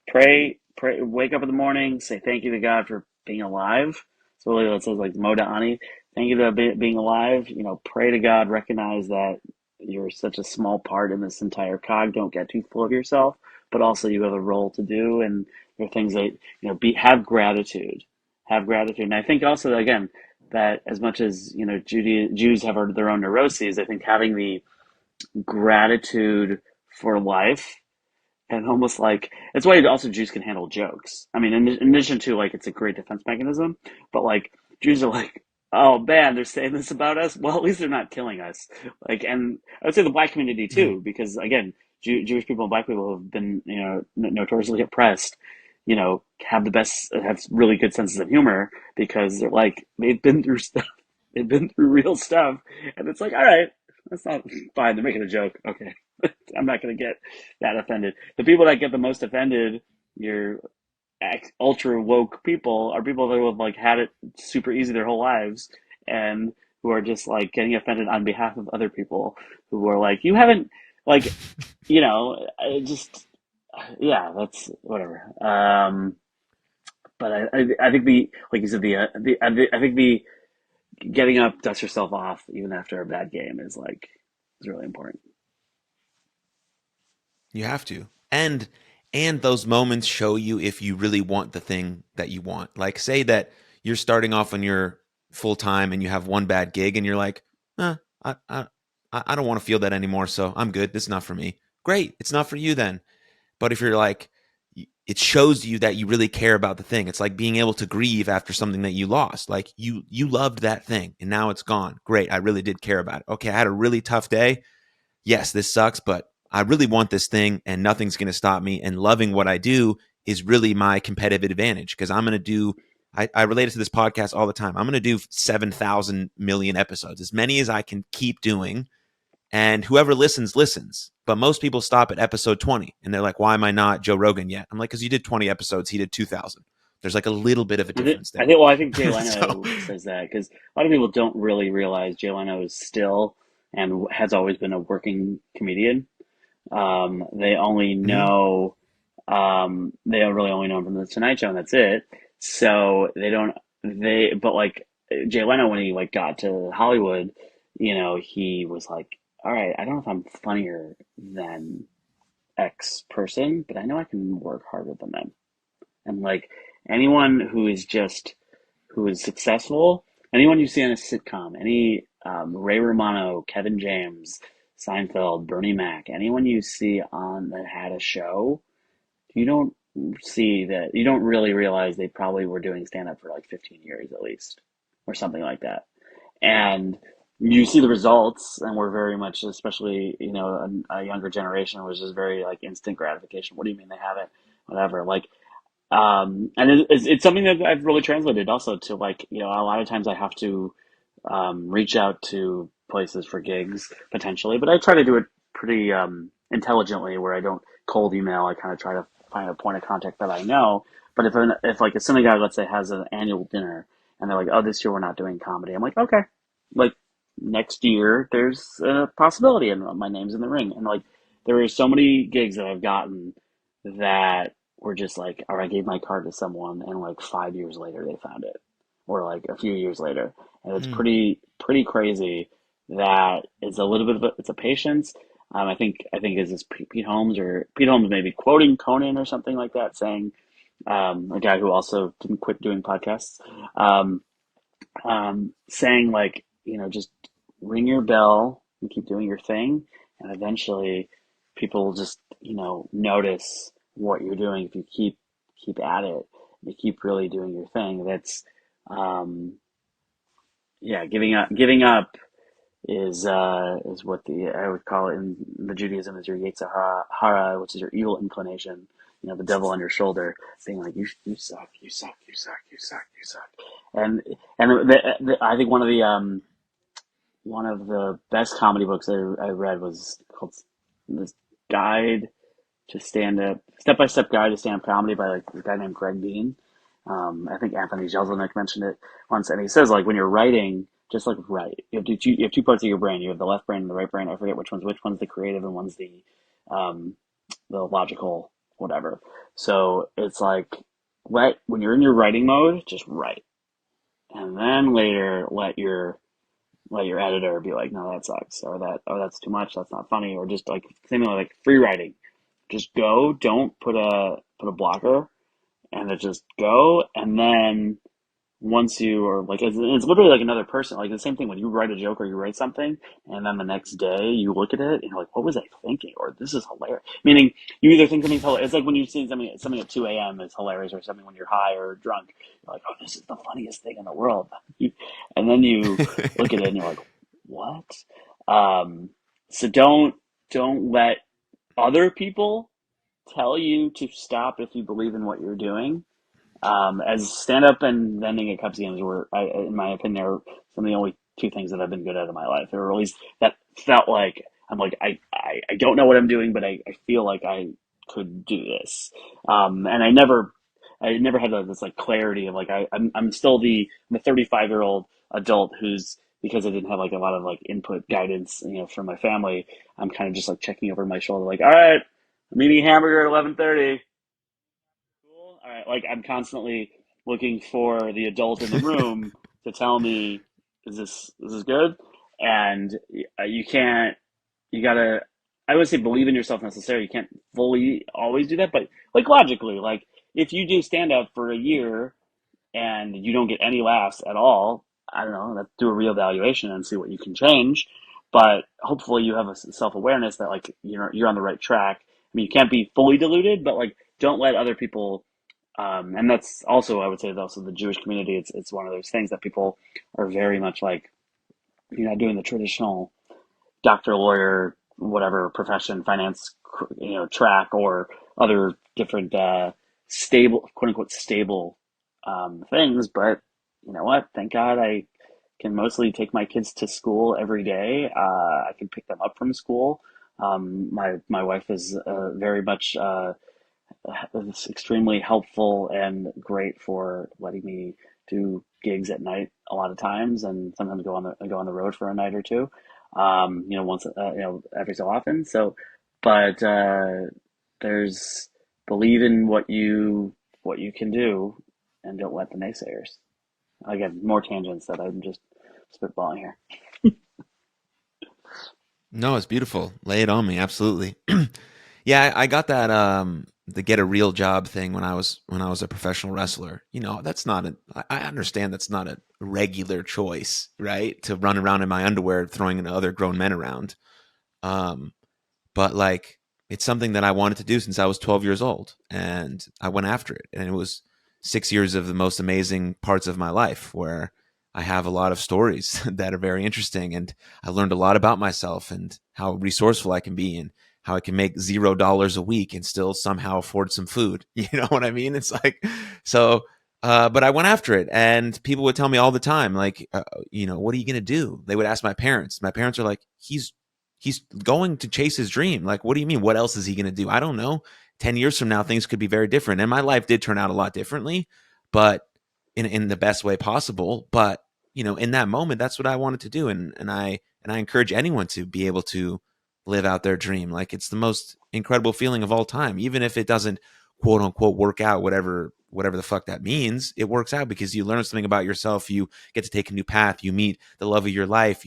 pray, wake up in the morning, say thank you to God for being alive. So really, it says like Moda Ani, thank you to being alive. Pray to God, recognize that you're such a small part in this entire cog. Don't get too full of yourself, but also you have a role to do, and there are things that have gratitude, and I think also that, again, that as much as Jews have their own neuroses, I think having the gratitude for life and almost like it's why also Jews can handle jokes. I mean, in addition to like it's a great defense mechanism, but like Jews are like, oh man, they're saying this about us. Well, at least they're not killing us. Like, and I would say the black community Mm. too, because again, Jewish people and black people have been notoriously oppressed. Have really good senses of humor because they're like they've been through stuff, they've been through real stuff, and it's like, all right, that's not fine. They're making a joke. Okay, I'm not going to get that offended. The people that get the most offended, your ultra woke people, are people that have like had it super easy their whole lives and who are just like getting offended on behalf of other people who are like, you haven't like, just yeah, that's whatever. But I think the like you said I think the getting up, dust yourself off even after a bad game is really important. You have to. And those moments show you if you really want the thing that you want. Like say that you're starting off on your full time and you have one bad gig and you're like, I I don't want to feel that anymore, so I'm good. This is not for me. Great. It's not for you then. But if you're like, it shows you that you really care about the thing. It's like being able to grieve after something that you lost. Like you loved that thing and now it's gone. Great. I really did care about it. Okay, I had a really tough day. Yes, this sucks, but I really want this thing and nothing's going to stop me. And loving what I do is really my competitive advantage because I'm going to do, I relate it to this podcast all the time. I'm going to do 7,000 million episodes, as many as I can keep doing. And whoever listens, listens. But most people stop at episode 20 and they're like, why am I not Joe Rogan yet? I'm like, because you did 20 episodes, he did 2,000. There's like a little bit of a difference there. Well, I think Jay So, Leno says that because a lot of people don't really realize Jay Leno is still and has always been a working comedian. They only mhm. know, they don't really only know him from the Tonight Show, and that's it. So they don't, but like Jay Leno, when he like got to Hollywood, he was like, all right, I don't know if I'm funnier than X person, but I know I can work harder than them. And like anyone who is successful, anyone you see on a sitcom, any Ray Romano, Kevin James, Seinfeld, Bernie Mac, anyone you see on that had a show, you don't. see that you don't really realize they probably were doing stand up for like 15 years at least, or something like that. And you see the results, and we're very much, especially a younger generation, was just very like instant gratification. What do you mean they haven't? Whatever. Like, and it's something that I've really translated also to, like, a lot of times I have to reach out to places for gigs potentially, but I try to do it pretty intelligently, where I don't cold email. I kind of try to find a point of contact that I know. But if like a synagogue, let's say, has an annual dinner, and they're like, "Oh, this year we're not doing comedy," I'm like, "Okay, like next year there's a possibility, and my name's in the ring." And like there are so many gigs that I've gotten that were just like, "All right, I gave my card to someone," and like 5 years later they found it, or like a few years later, and it's Mm. pretty crazy. That it's a little bit of it's a patience. I think is this Pete Holmes maybe quoting Conan or something like that, saying, a guy who also didn't quit doing podcasts, um, saying like, just ring your bell and keep doing your thing, and eventually people will just notice what you're doing if you keep at it. You keep really doing your thing. That's yeah, giving up is what the I would call it in the Judaism is your Yetzer Hara, which is your evil inclination. The devil on your shoulder, being like, you suck, you suck, you suck, you suck, you suck. And I think one of the best comedy books I read was called this guide to stand up, step by step guide to stand up comedy, by like this guy named Greg Bean. I think Anthony Jeselnik mentioned it once, and he says like when you're writing, just like write. You have two parts of your brain. You have the left brain and the right brain. I forget which one's the creative and one's um, the logical, whatever. So it's like when you're in your writing mode, just write, and then later let your editor be like, no, that sucks, or that's too much, that's not funny, or just like same like free writing. Just go, don't put a blocker, and it just go, and then once you are like, it's literally like another person. Like the same thing when you write a joke or you write something, and then the next day you look at it and you're like, what was I thinking? Or this is hilarious. Meaning you either think something's hilarious. It's like when you see something at 2 a.m. is hilarious, or something when you're high or drunk. You're like, oh, this is the funniest thing in the world. And then you look at it and you're like, what? Um, so don't let other people tell you to stop if you believe in what you're doing. As stand up and vending at Cubs games were, in my opinion, are some of the only two things that I've been good at in my life, or at least that felt like I'm like I don't know what I'm doing, but I feel like I could do this. And I never had this like clarity of like I'm still I'm a 35-year-old adult who's, because I didn't have like a lot of like input guidance from my family. I'm kind of just like checking over my shoulder like, all right, I'm eating hamburger at 11:30. Cool. All right. Like I'm constantly looking for the adult in the room to tell me, is this good? And you can't. You gotta. I would say believe in yourself necessarily. You can't fully always do that, but like logically, like if you do stand up for a year and you don't get any laughs at all, I don't know, let's do a reevaluation and see what you can change. But hopefully you have a self awareness that like you're on the right track. I mean, you can't be fully deluded, but like don't let other people. And that's also, I would say, also the Jewish community. It's one of those things that people are very much like, you're not doing the traditional doctor, lawyer, whatever profession, finance, track, or other different stable, quote unquote, stable things. But you know what? Thank God I can mostly take my kids to school every day. I can pick them up from school. My wife is very much it's extremely helpful and great for letting me do gigs at night a lot of times, and sometimes go on the road for a night or two. Once every so often. So, but there's believe in what you can do, and don't let the naysayers. Again, more tangents that I'm just spitballing here. No, it's beautiful. Lay it on me, absolutely. Yeah, I got that the get a real job thing when I was a professional wrestler. That's not I understand that's not a regular choice, right? To run around in my underwear throwing other grown men around. Um, but like it's something that I wanted to do since I was 12 years old, and I went after it. And it was 6 years of the most amazing parts of my life, where I have a lot of stories that are very interesting, and I learned a lot about myself and how resourceful I can be, and how I can make $0 a week and still somehow afford some food. You know what I mean? It's like so. But I went after it, and people would tell me all the time, like, what are you going to do? They would ask my parents. My parents are like, he's going to chase his dream. Like, what do you mean? What else is he going to do? I don't know. 10 years from now, things could be very different. And my life did turn out a lot differently, but in the best way possible. But, in that moment, that's what I wanted to do. And I encourage anyone to be able to live out their dream. Like, it's the most incredible feeling of all time, even if it doesn't quote unquote work out, whatever the fuck that means. It works out because you learn something about yourself. You get to take a new path. You meet the love of your life.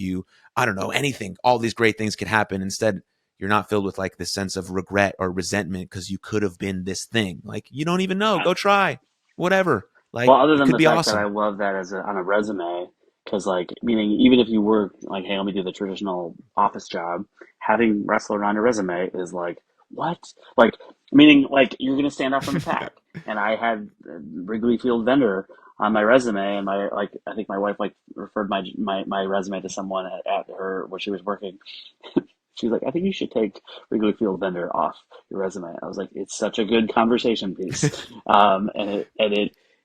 I don't know, anything. All these great things can happen. Instead, you're not filled with like this sense of regret or resentment because you could have been this thing. Like, you don't even know. Go try whatever. Well, Like, other it than could the be fact that I awesome. love that on a resume, because like meaning even if you were like, hey, let me do the traditional office job, having wrestler on a resume is like what? Like meaning like you're gonna stand out from the pack. And I had Wrigley Field vendor on my resume, and my like I think my wife like referred my resume to someone at her where she was working. She's like, I think you should take Wrigley Field vendor off your resume. I was like, it's such a good conversation piece, and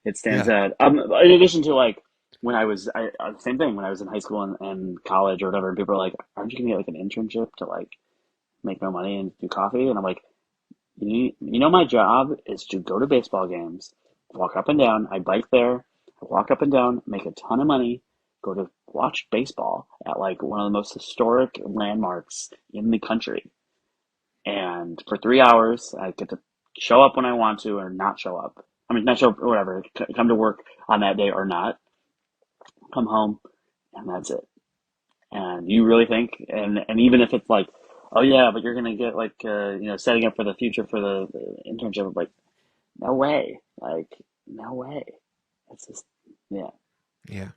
it stands Yeah. out. In addition to like when same thing when I was in high school and college or whatever, and people are like, aren't you gonna get like an internship to like make no money and do coffee? And I'm like, my job is to go to baseball games, walk up and down. I bike there, I walk up and down, make a ton of money, go to watch baseball at like one of the most historic landmarks in the country. And for 3 hours, I get to show up when I want to or not show up. I mean, not show up, whatever, come to work on that day or not, come home, and that's it. And you really think, and even if it's like, oh yeah, but you're gonna get like, setting up for the future for the internship, like, no way. Like, no way. It's just, yeah. Yeah.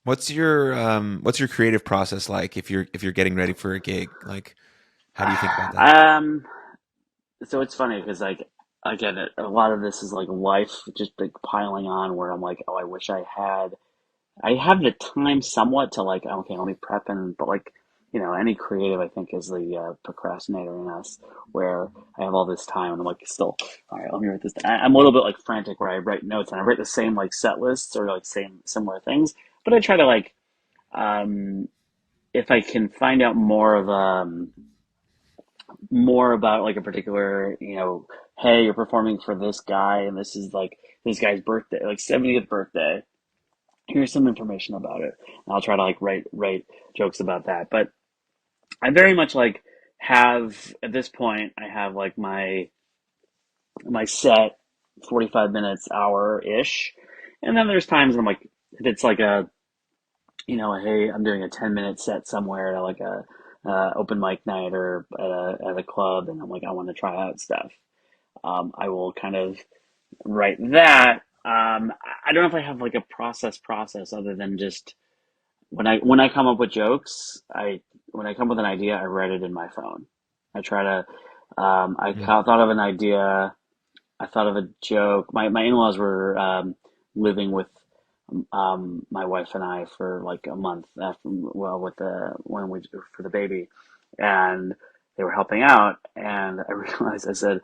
What's your creative process like if you're getting ready for a gig? Like, how do you think about that? Um, so it's funny because, like, again, a lot of this is like life just like piling on where I'm like, oh, I have the time somewhat to like, okay, let me prep but like, any creative, I think, is the procrastinator in us where I have all this time and I'm like, still, all right, let me write this down. I'm a little bit like frantic where I write notes and I write the same like set lists or like same similar things, but I try to like, um, if I can find out more about like a particular, hey, you're performing for this guy and this is like this guy's birthday, like 70th birthday. Here's some information about it. And I'll try to like write jokes about that. But I very much like have at this point I have like my set 45 minutes, hour ish. And then there's times when I'm like if it's like hey, I'm doing a 10-minute set somewhere at like a open mic night or at a club, and I'm like, I want to try out stuff. I will kind of write that. I don't know if I have like a process other than just when I come up with jokes, when I come up with an idea, I write it in my phone. I try to. Mm. Thought of an idea. I thought of a joke. My in-laws were living with my wife and I for like a month after, well, with the when we for the baby, and they were helping out, and I realized I said,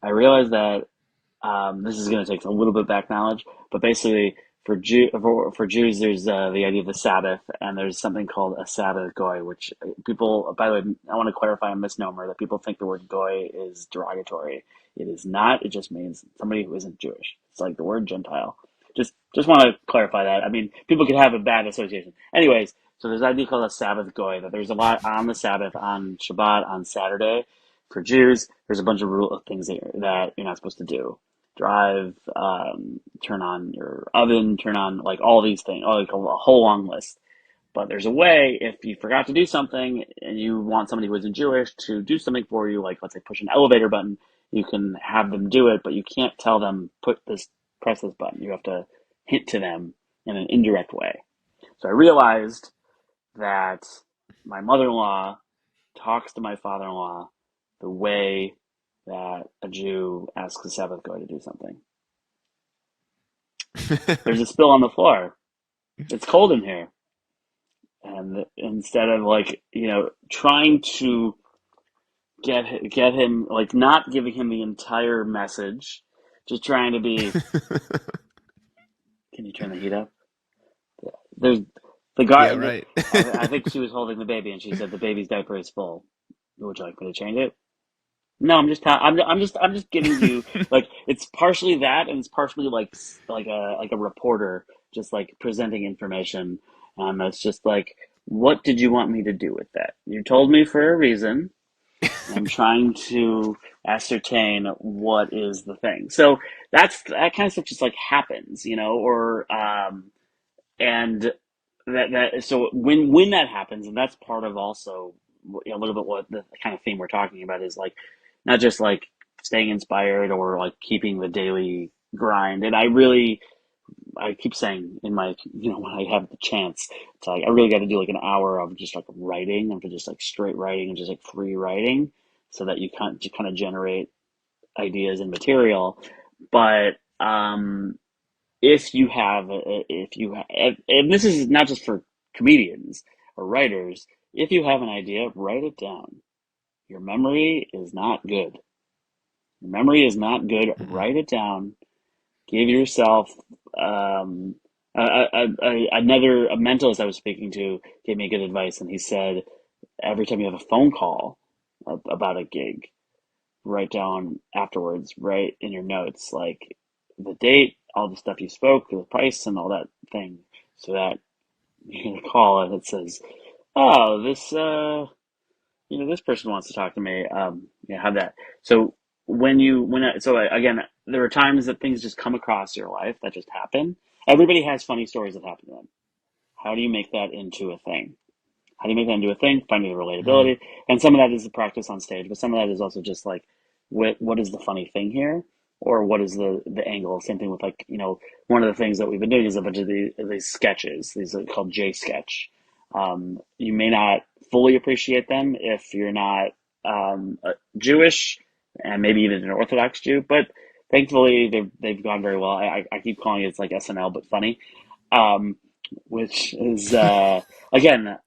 I realized that this is going to take a little bit back knowledge, but basically for Jews, there's the idea of the Sabbath, and there's something called a Sabbath goy, which people. By the way, I want to clarify a misnomer that people think the word goy is derogatory. It is not. It just means somebody who isn't Jewish. It's like the word Gentile. Just want to clarify that. I mean, people could have a bad association. Anyways, so there's an idea called a Sabbath goy that there's a lot on the Sabbath, on Shabbat, on Saturday. For Jews, there's a bunch of rule of things that you're not supposed to do drive, turn on your oven, turn on like all these things, like a whole long list. But there's a way if you forgot to do something and you want somebody who isn't Jewish to do something for you, like let's say push an elevator button, you can have them do it, but you can't tell them press this button. You have to hint to them in an indirect way. So I realized that my mother-in-law talks to my father-in-law the way that a Jew asks a Sabbath goy to do something. There's a spill on the floor. It's cold in here. And instead of like, trying to get him, like, not giving him the entire message, just trying to be, can you turn the heat up? There's the Yeah, guy. right. I think she was holding the baby, and she said the baby's diaper is full. Would you like me to change it? No, I'm just getting you, like, it's partially that, and it's partially like a reporter just like presenting information, and it's just like, what did you want me to do with that? You told me for a reason, and I'm trying to ascertain what is the thing. So that kind of stuff just like happens, or and that so when that happens, and that's part of also a little bit what the kind of theme we're talking about is, like, not just like staying inspired or like keeping the daily grind. And I keep saying in my, when I have the chance, it's like I really got to do like an hour of just like writing, of just like straight writing and just like free writing, so that you kind of generate ideas and material. But if you have, if you have, and this is not just for comedians or writers, if you have an idea, write it down. Your memory is not good. Your memory is not good. Mhm. Write it down. Give yourself, another a mentalist I was speaking to gave me good advice, and he said every time you have a phone call about a gig, write down afterwards, write in your notes, like, the date, all the stuff you spoke, the price, and all that thing, so that you're gonna call and it says, "Oh, this person wants to talk to me." Have that. So again, there are times that things just come across your life that just happen. Everybody has funny stories that happen to them. How do you make that into a thing? How do you make that into a thing? Finding the Mhm. relatability, and some of that is the practice on stage, but some of that is also just like, what is the funny thing here, or what is the angle? Same thing with, like, one of the things that we've been doing is a bunch of these sketches. These are called J sketch. You may not fully appreciate them if you're not Jewish, and maybe even an Orthodox Jew, but thankfully they've gone very well. I keep calling it, it's like SNL but funny, um, which is, again,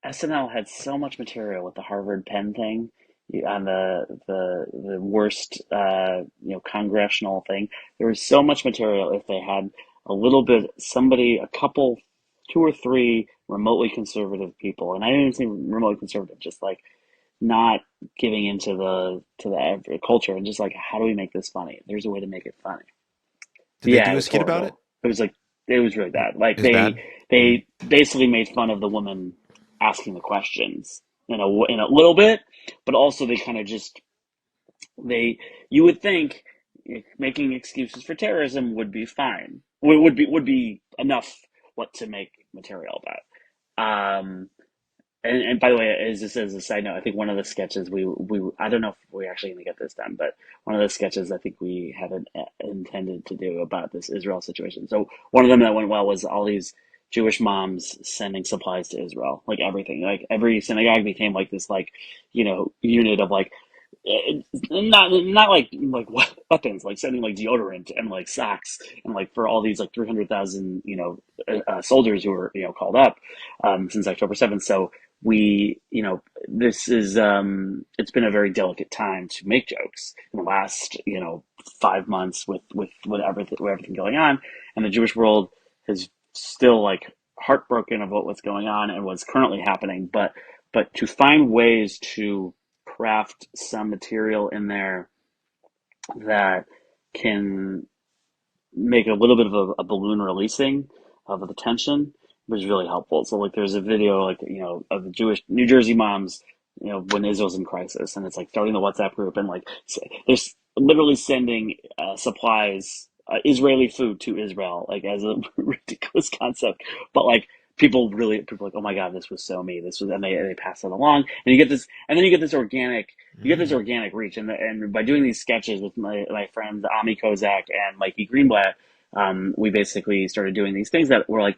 SNL had so much material with the Harvard Penn thing, on the worst, congressional thing. There was so much material. If they had a little bit, somebody, a couple, two or three remotely conservative people, and I didn't even say remotely conservative, just like not giving into the culture, and just like, how do we make this funny? There's a way to make it funny. Did they Yeah, it do a was skit about it? horrible. It was really bad. Like, It was they bad? Mm. they basically made fun of the woman asking the questions in a little bit, but also they kind of just, they you would think, making excuses for terrorism would be fine. Would be enough what to make material about. And by the way, as a side note, I think one of the sketches we I don't know if we're actually going to get this done, but one of the sketches I think we had intended to do about this Israel situation. So one of them that went well was all these Jewish moms sending supplies to Israel, like everything, like every synagogue became like this, like, unit of like, not like weapons, like sending like deodorant and like socks, and like for all these like 300,000, soldiers who were, called up, since October 7th. So this is, it's been a very delicate time to make jokes in the last, 5 months with everything going on, and the Jewish world is still like heartbroken of what's going on and what's currently happening, but to find ways to craft some material in there that can make a little bit of a balloon releasing of the tension was really helpful. So like, there's a video, like, of the Jewish New Jersey moms, when Israel's in crisis, and it's like starting the WhatsApp group, and like, there's literally sending supplies, Israeli food to Israel, like, as a ridiculous concept, but like, people are like, oh my God, this was so me. This was, and they pass it along, and you get this, and then Mm. reach, and by doing these sketches with my friends Ami Kozak and Mikey Greenblatt, we basically started doing these things that were like,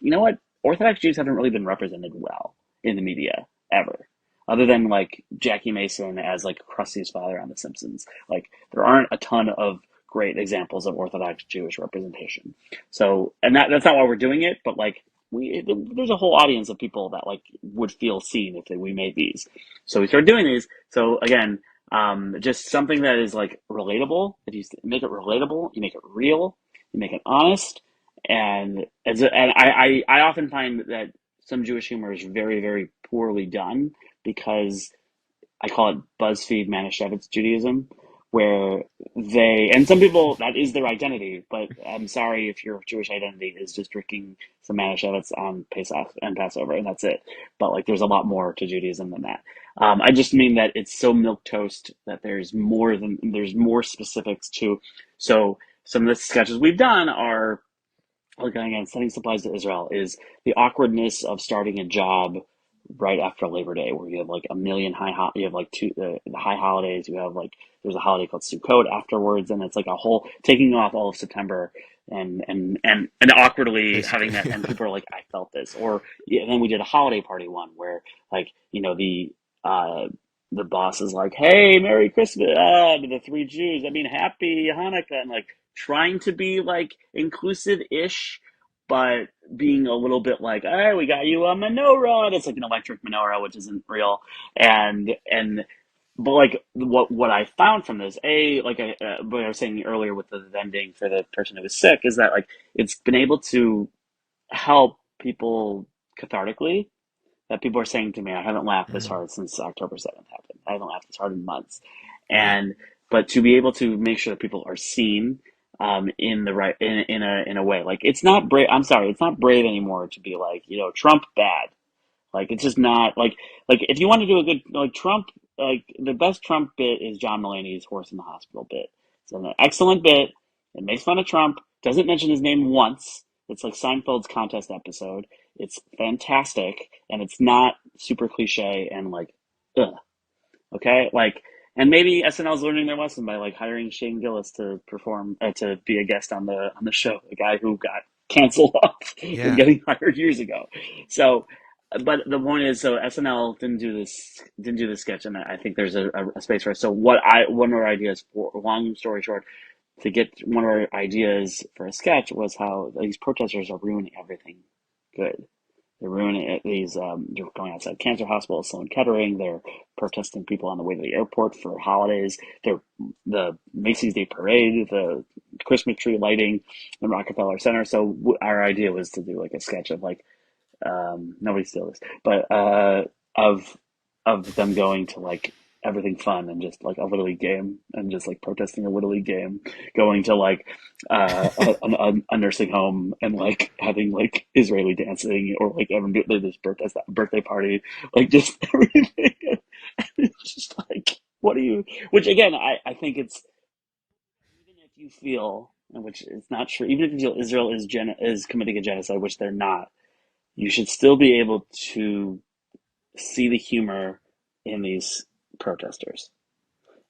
Orthodox Jews haven't really been represented well in the media ever. other than like Jackie Mason as like Krusty's father on The Simpsons. Like there aren't a ton of great examples of Orthodox Jewish representation. So, and that's not why we're doing it, but like there's a whole audience of people that like would feel seen if we made these. So we started doing these. So again, just something that is like relatable. If you make it relatable, you make it real, you make it honest, and I often find that some Jewish humor is very, very poorly done because I call it BuzzFeed Manischewitz Judaism, where and some people, that is their identity, but I'm sorry if your Jewish identity is just drinking some Manischewitz on Pesach and Passover, and that's it. But like, there's a lot more to Judaism than that. I just mean that it's so milquetoast that there's more specifics to. So some of the sketches we've done are like again, sending supplies to Israel is the awkwardness of starting a job right after Labor Day, where you have like a million you have like the high holidays. You have like there's a holiday called Sukkot afterwards, and it's like a whole taking off all of September and awkwardly having Basically. that, and people are like, I felt this, or yeah, then we did a holiday party one where like uh the boss is like, hey, Merry Christmas to the three Jews. I mean, Happy Hanukkah, and like trying to be like inclusive-ish, but being a little bit like, "Hey, we got you a menorah." And it's like an electric menorah, which isn't real. And but like what I found from this, what I was saying earlier with the vending for the person who was sick, is that like it's been able to help people cathartically, that people are saying to me, I haven't laughed this Mhm. hard since October 7th happened. I haven't laughed this hard in months. Right. And, but to be able to make sure that people are seen, in the right, in a way, like it's not brave. I'm sorry. It's not brave anymore to be like, Trump bad. Like it's just not like if you want to do a good like Trump, like the best Trump bit is John Mulaney's horse in the hospital bit. It's an excellent bit. It makes fun of Trump. Doesn't mention his name once. It's like Seinfeld's contest episode. It's fantastic, and it's not super cliche and like, ugh. Okay, like, and maybe SNL's learning their lesson by like hiring Shane Gillis to perform to be a guest on the show, the guy who got canceled off and Yeah. getting hired years ago. So, but the point is, so SNL didn't do this sketch, and I think there's a space for it. So one of our ideas, for long story short, to get one of our ideas for a sketch was how these protesters are ruining everything good. They're ruining it. They're going outside cancer hospitals, selling Kettering. They're protesting people on the way to the airport for holidays. They're the Macy's Day Parade, the Christmas tree lighting in Rockefeller Center. So our idea was to do like a sketch of like nobody steal this, but of them going to like everything fun and just like a little league game and just like protesting a little league game, going to like a nursing home and like having like Israeli dancing or like having this birthday party, like just everything. It's just like, what do you? Which again, I think it's even if you feel, and which is not true, even if you feel Israel is committing a genocide, which they're not, you should still be able to see the humor in these protesters.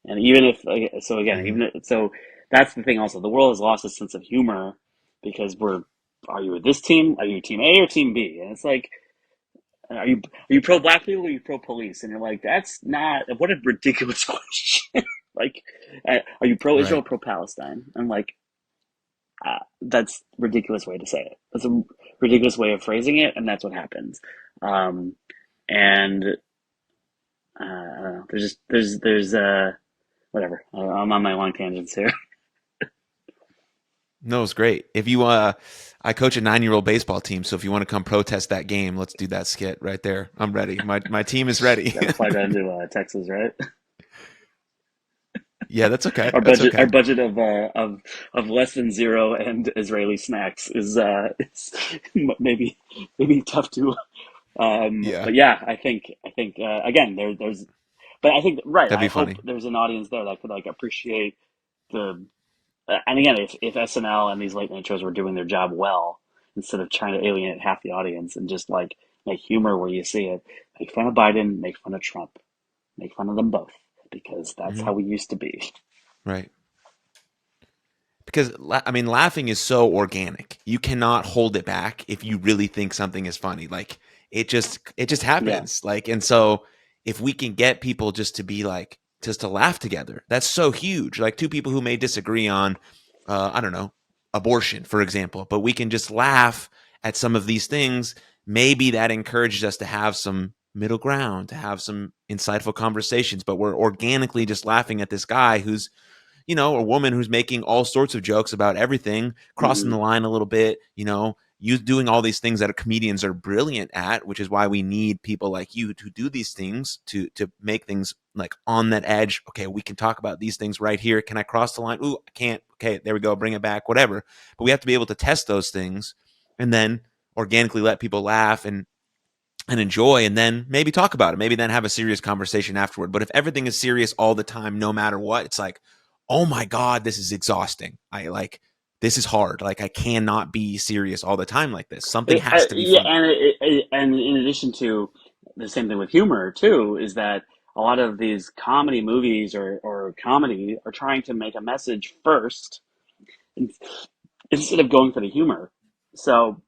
And even if, so again, Hmm. even if, so that's the thing also. The world has lost a sense of humor because are you with this team? Are you team A or team B? And it's like, are you pro black people or are you pro police? And you're like, that's not, what a ridiculous question. Like, are you pro Israel, Right. pro Palestine? I'm like, that's a ridiculous way to say it. That's a ridiculous way of phrasing it, and that's what happens. Um, and I don't know. There's whatever. I'm on my long tangents here. No, it's great. If you I coach a 9-year-old baseball team, so if you want to come protest that game, let's do that skit right there. I'm ready. My team is ready. Got to fly down to Texas, right? Yeah, that's okay. Our That's budget, our okay. budget of less than zero and Israeli snacks is maybe tough to. Yeah. But yeah, I think again there's, but I think right. That'd I be hope funny. there's an audience there that could like appreciate the. And again, if SNL and these late night shows were doing their job well, instead of trying to alienate half the audience and just like make humor where you see it, make fun of Biden, make fun of Trump, make fun of them both, because that's Hmm. how we used to be. Right. Because I mean, laughing is so organic. You cannot hold it back if you really think something is funny. Like it just Yeah. happens. Like, and so if we can get people just to be like, just to laugh together, that's so huge. Like two people who may disagree on, I don't know, abortion, for example, but we can just laugh at some of these things. Maybe that encourages us to have some middle ground, to have some insightful conversations, but we're organically just laughing at this guy who's, a woman who's making all sorts of jokes about everything, crossing Hmm. the line a little bit, you doing all these things that comedians are brilliant at, which is why we need people like you to do these things, to make things like on that edge. Okay, we can talk about these things right here. Can I cross the line? Ooh, I can't. Okay, there we go. Bring it back, whatever. But we have to be able to test those things and then organically let people laugh and enjoy, and then maybe talk about it, maybe then have a serious conversation afterward. But if everything is serious all the time, no matter what, it's like, oh my God, this is exhausting. This is hard. Like, I cannot be serious all the time like this. Something has to be Yeah, funny. and and in addition to the same thing with humor too, is that a lot of these comedy movies or comedy are trying to make a message first instead of going for the humor. So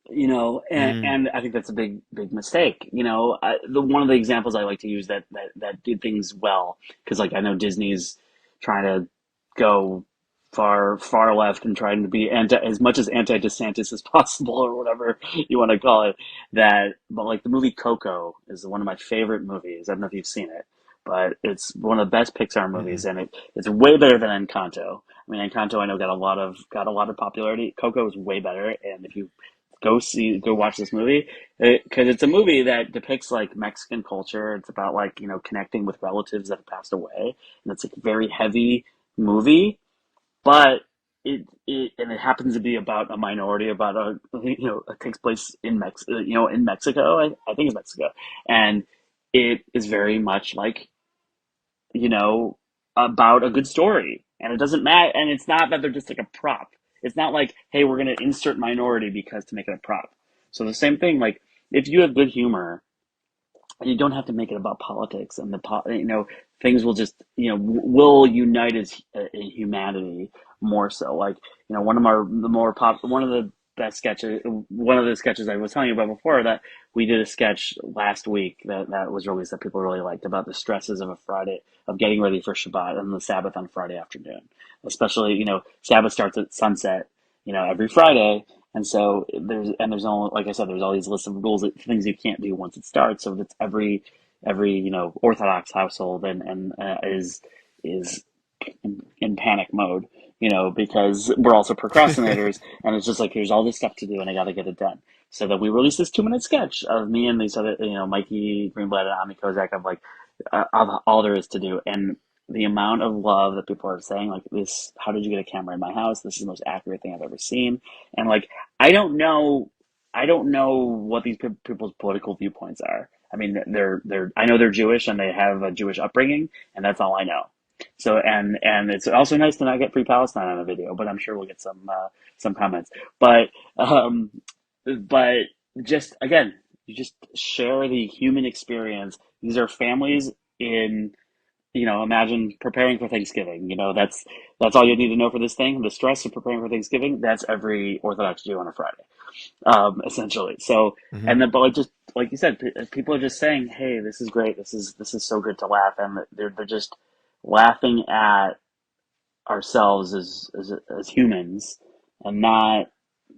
Mm, and I think that's a big mistake. The one of the examples I like to use that did things well, because like I know Disney's trying to go far left and trying to be as much as anti-DeSantis as possible, or whatever you want to call it. But like the movie Coco is one of my favorite movies. I don't know if you've seen it, but it's one of the best Pixar movies, mm-mm. and it's way better than Encanto. I mean, Encanto I know got a lot of popularity. Coco is way better, and if you go watch this movie, because it's a movie that depicts like Mexican culture. It's about like connecting with relatives that have passed away, and it's like a very heavy movie, but it happens to be about a minority, about it takes place in Mexico. I think it's Mexico, and it is very much like you know, about a good story. And it doesn't matter. And it's not that they're just like a prop. It's not like, hey, we're going to insert minority because to make it a prop. So the same thing, like if you have good humor, you don't have to make it about politics and things will just will unite as a humanity more so. Like one of the best sketches, one of the sketches I was telling you about before, that we did a sketch last week that was released that people really liked, about the stresses of a Friday, of getting ready for Shabbat and the Sabbath on Friday afternoon. Especially, Sabbath starts at sunset, every Friday, and so there's all, like I said, there's all these lists of rules, things you can't do once it starts. So that's every Orthodox household and is in panic mode, because we're also procrastinators, and it's just like here's all this stuff to do, and I got to get it done. So then we released this 2 minute sketch of me and these other, Mikey Greenblatt and Ami Kozak, of like of all there is to do, and the amount of love that people are saying, like this, how did you get a camera in my house? This is the most accurate thing I've ever seen, and like I don't know, I don't know what these people's political viewpoints are. I mean, I know they're Jewish and they have a Jewish upbringing, and that's all I know. So and it's also nice to not get Free Palestine on a video, but I'm sure we'll get some comments. But um, but just again, you just share the human experience. These are families in imagine preparing for Thanksgiving. That's all you need to know for this thing. The stress of preparing for Thanksgiving. That's every Orthodox Jew on a Friday, essentially. So, Hmm. and then, but like just like you said, people are just saying, "Hey, this is great. This is so good to laugh," and they're just laughing at ourselves as humans, and not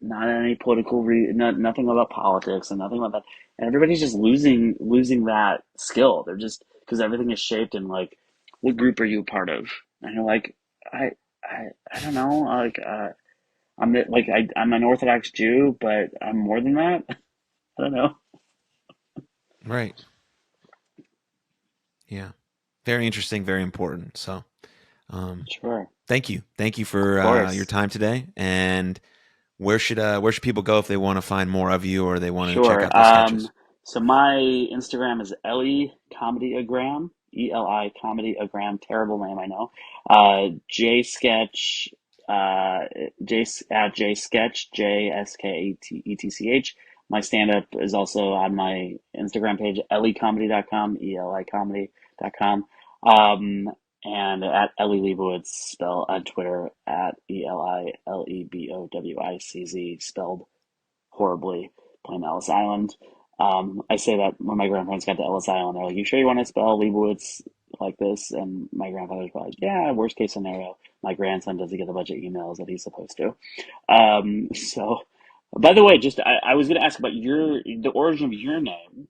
any political nothing about politics and nothing about that. And everybody's just losing that skill. They're just, because everything is shaped in like, what group are you a part of? And you're like, I I don't know. Like I'm an Orthodox Jew, but I'm more than that. I don't know. Right. Yeah. Very interesting, very important. So, um, Sure, thank you of for your course, time today. And where should people go if they want to find more of you or they want to check sure. out those sketches? So my Instagram is Eli Comedyagram, Eli Comedyagram. Terrible name, I know. J Sketch, J at J Sketch, JSKETCH. My stand up is also on my Instagram page, elicomedy.com, elicomedy.com. Um, and at Eli Lebowitz, spell on Twitter at ELILEBOWICZ, spelled horribly, playing Ellis Island. I say that when my grandparents got to Ellis Island, they're like, "You sure you want to spell Leibowitz like this?" And my grandfather's probably like, "Yeah, worst case scenario, my grandson doesn't get a bunch of emails that he's supposed to." So, by the way, just I was going to ask about the origin of your name.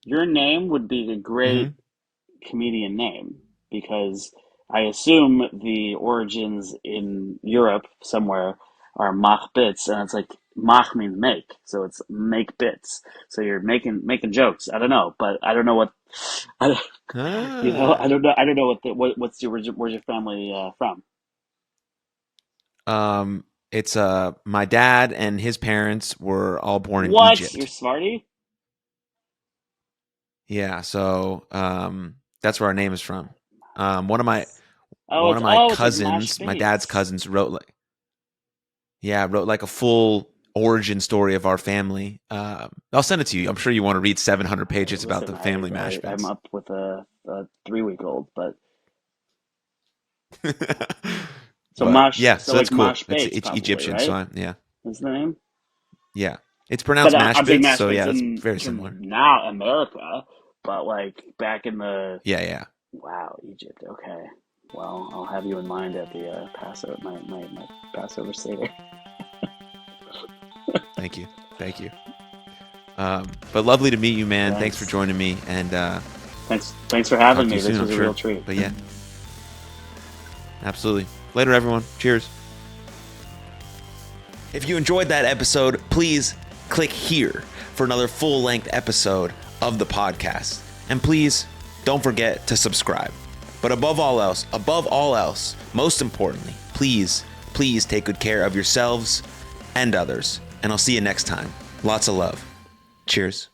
Your name would be a great Hmm. comedian name because I assume the origins in Europe somewhere are mach bits, and it's like mach means make, so it's make bits. So you're making jokes. I don't know, but I don't know what I don't, I Ah. don't know what's your where's your family from? It's my dad and his parents were all born in What? You're Egypt. Smarty? Yeah, so that's where our name is from. One of my Oh, it's like mash cousins, my dad's baits. cousins wrote like a full origin story of our family. I'll send it to you. I'm sure you want to read 700 pages about Listen, the family I'm mashpits. up with a 3 week old, but so But mosh, yeah, so so that's like cool. mosh It's baits probably, Egyptian, right? so yeah, Is the name? yeah. It's But pronounced I'm saying mashpits, mash so baits yeah, it's in very terms of similar. now America, but like back in the Yeah, yeah. wow, Egypt. Okay, well, I'll have you in mind at the Passover, my Passover Seder. Thank you, thank you. But lovely to meet you, man. Thanks for Thanks, joining me, and thanks for talk having to you me. soon, This I'm was a real sure. treat. But yeah, absolutely. Later, everyone. Cheers. If you enjoyed that episode, please click here for another full-length episode of the podcast. And please don't forget to subscribe. But above all else, most importantly, please take good care of yourselves and others. And I'll see you next time. Lots of love. Cheers.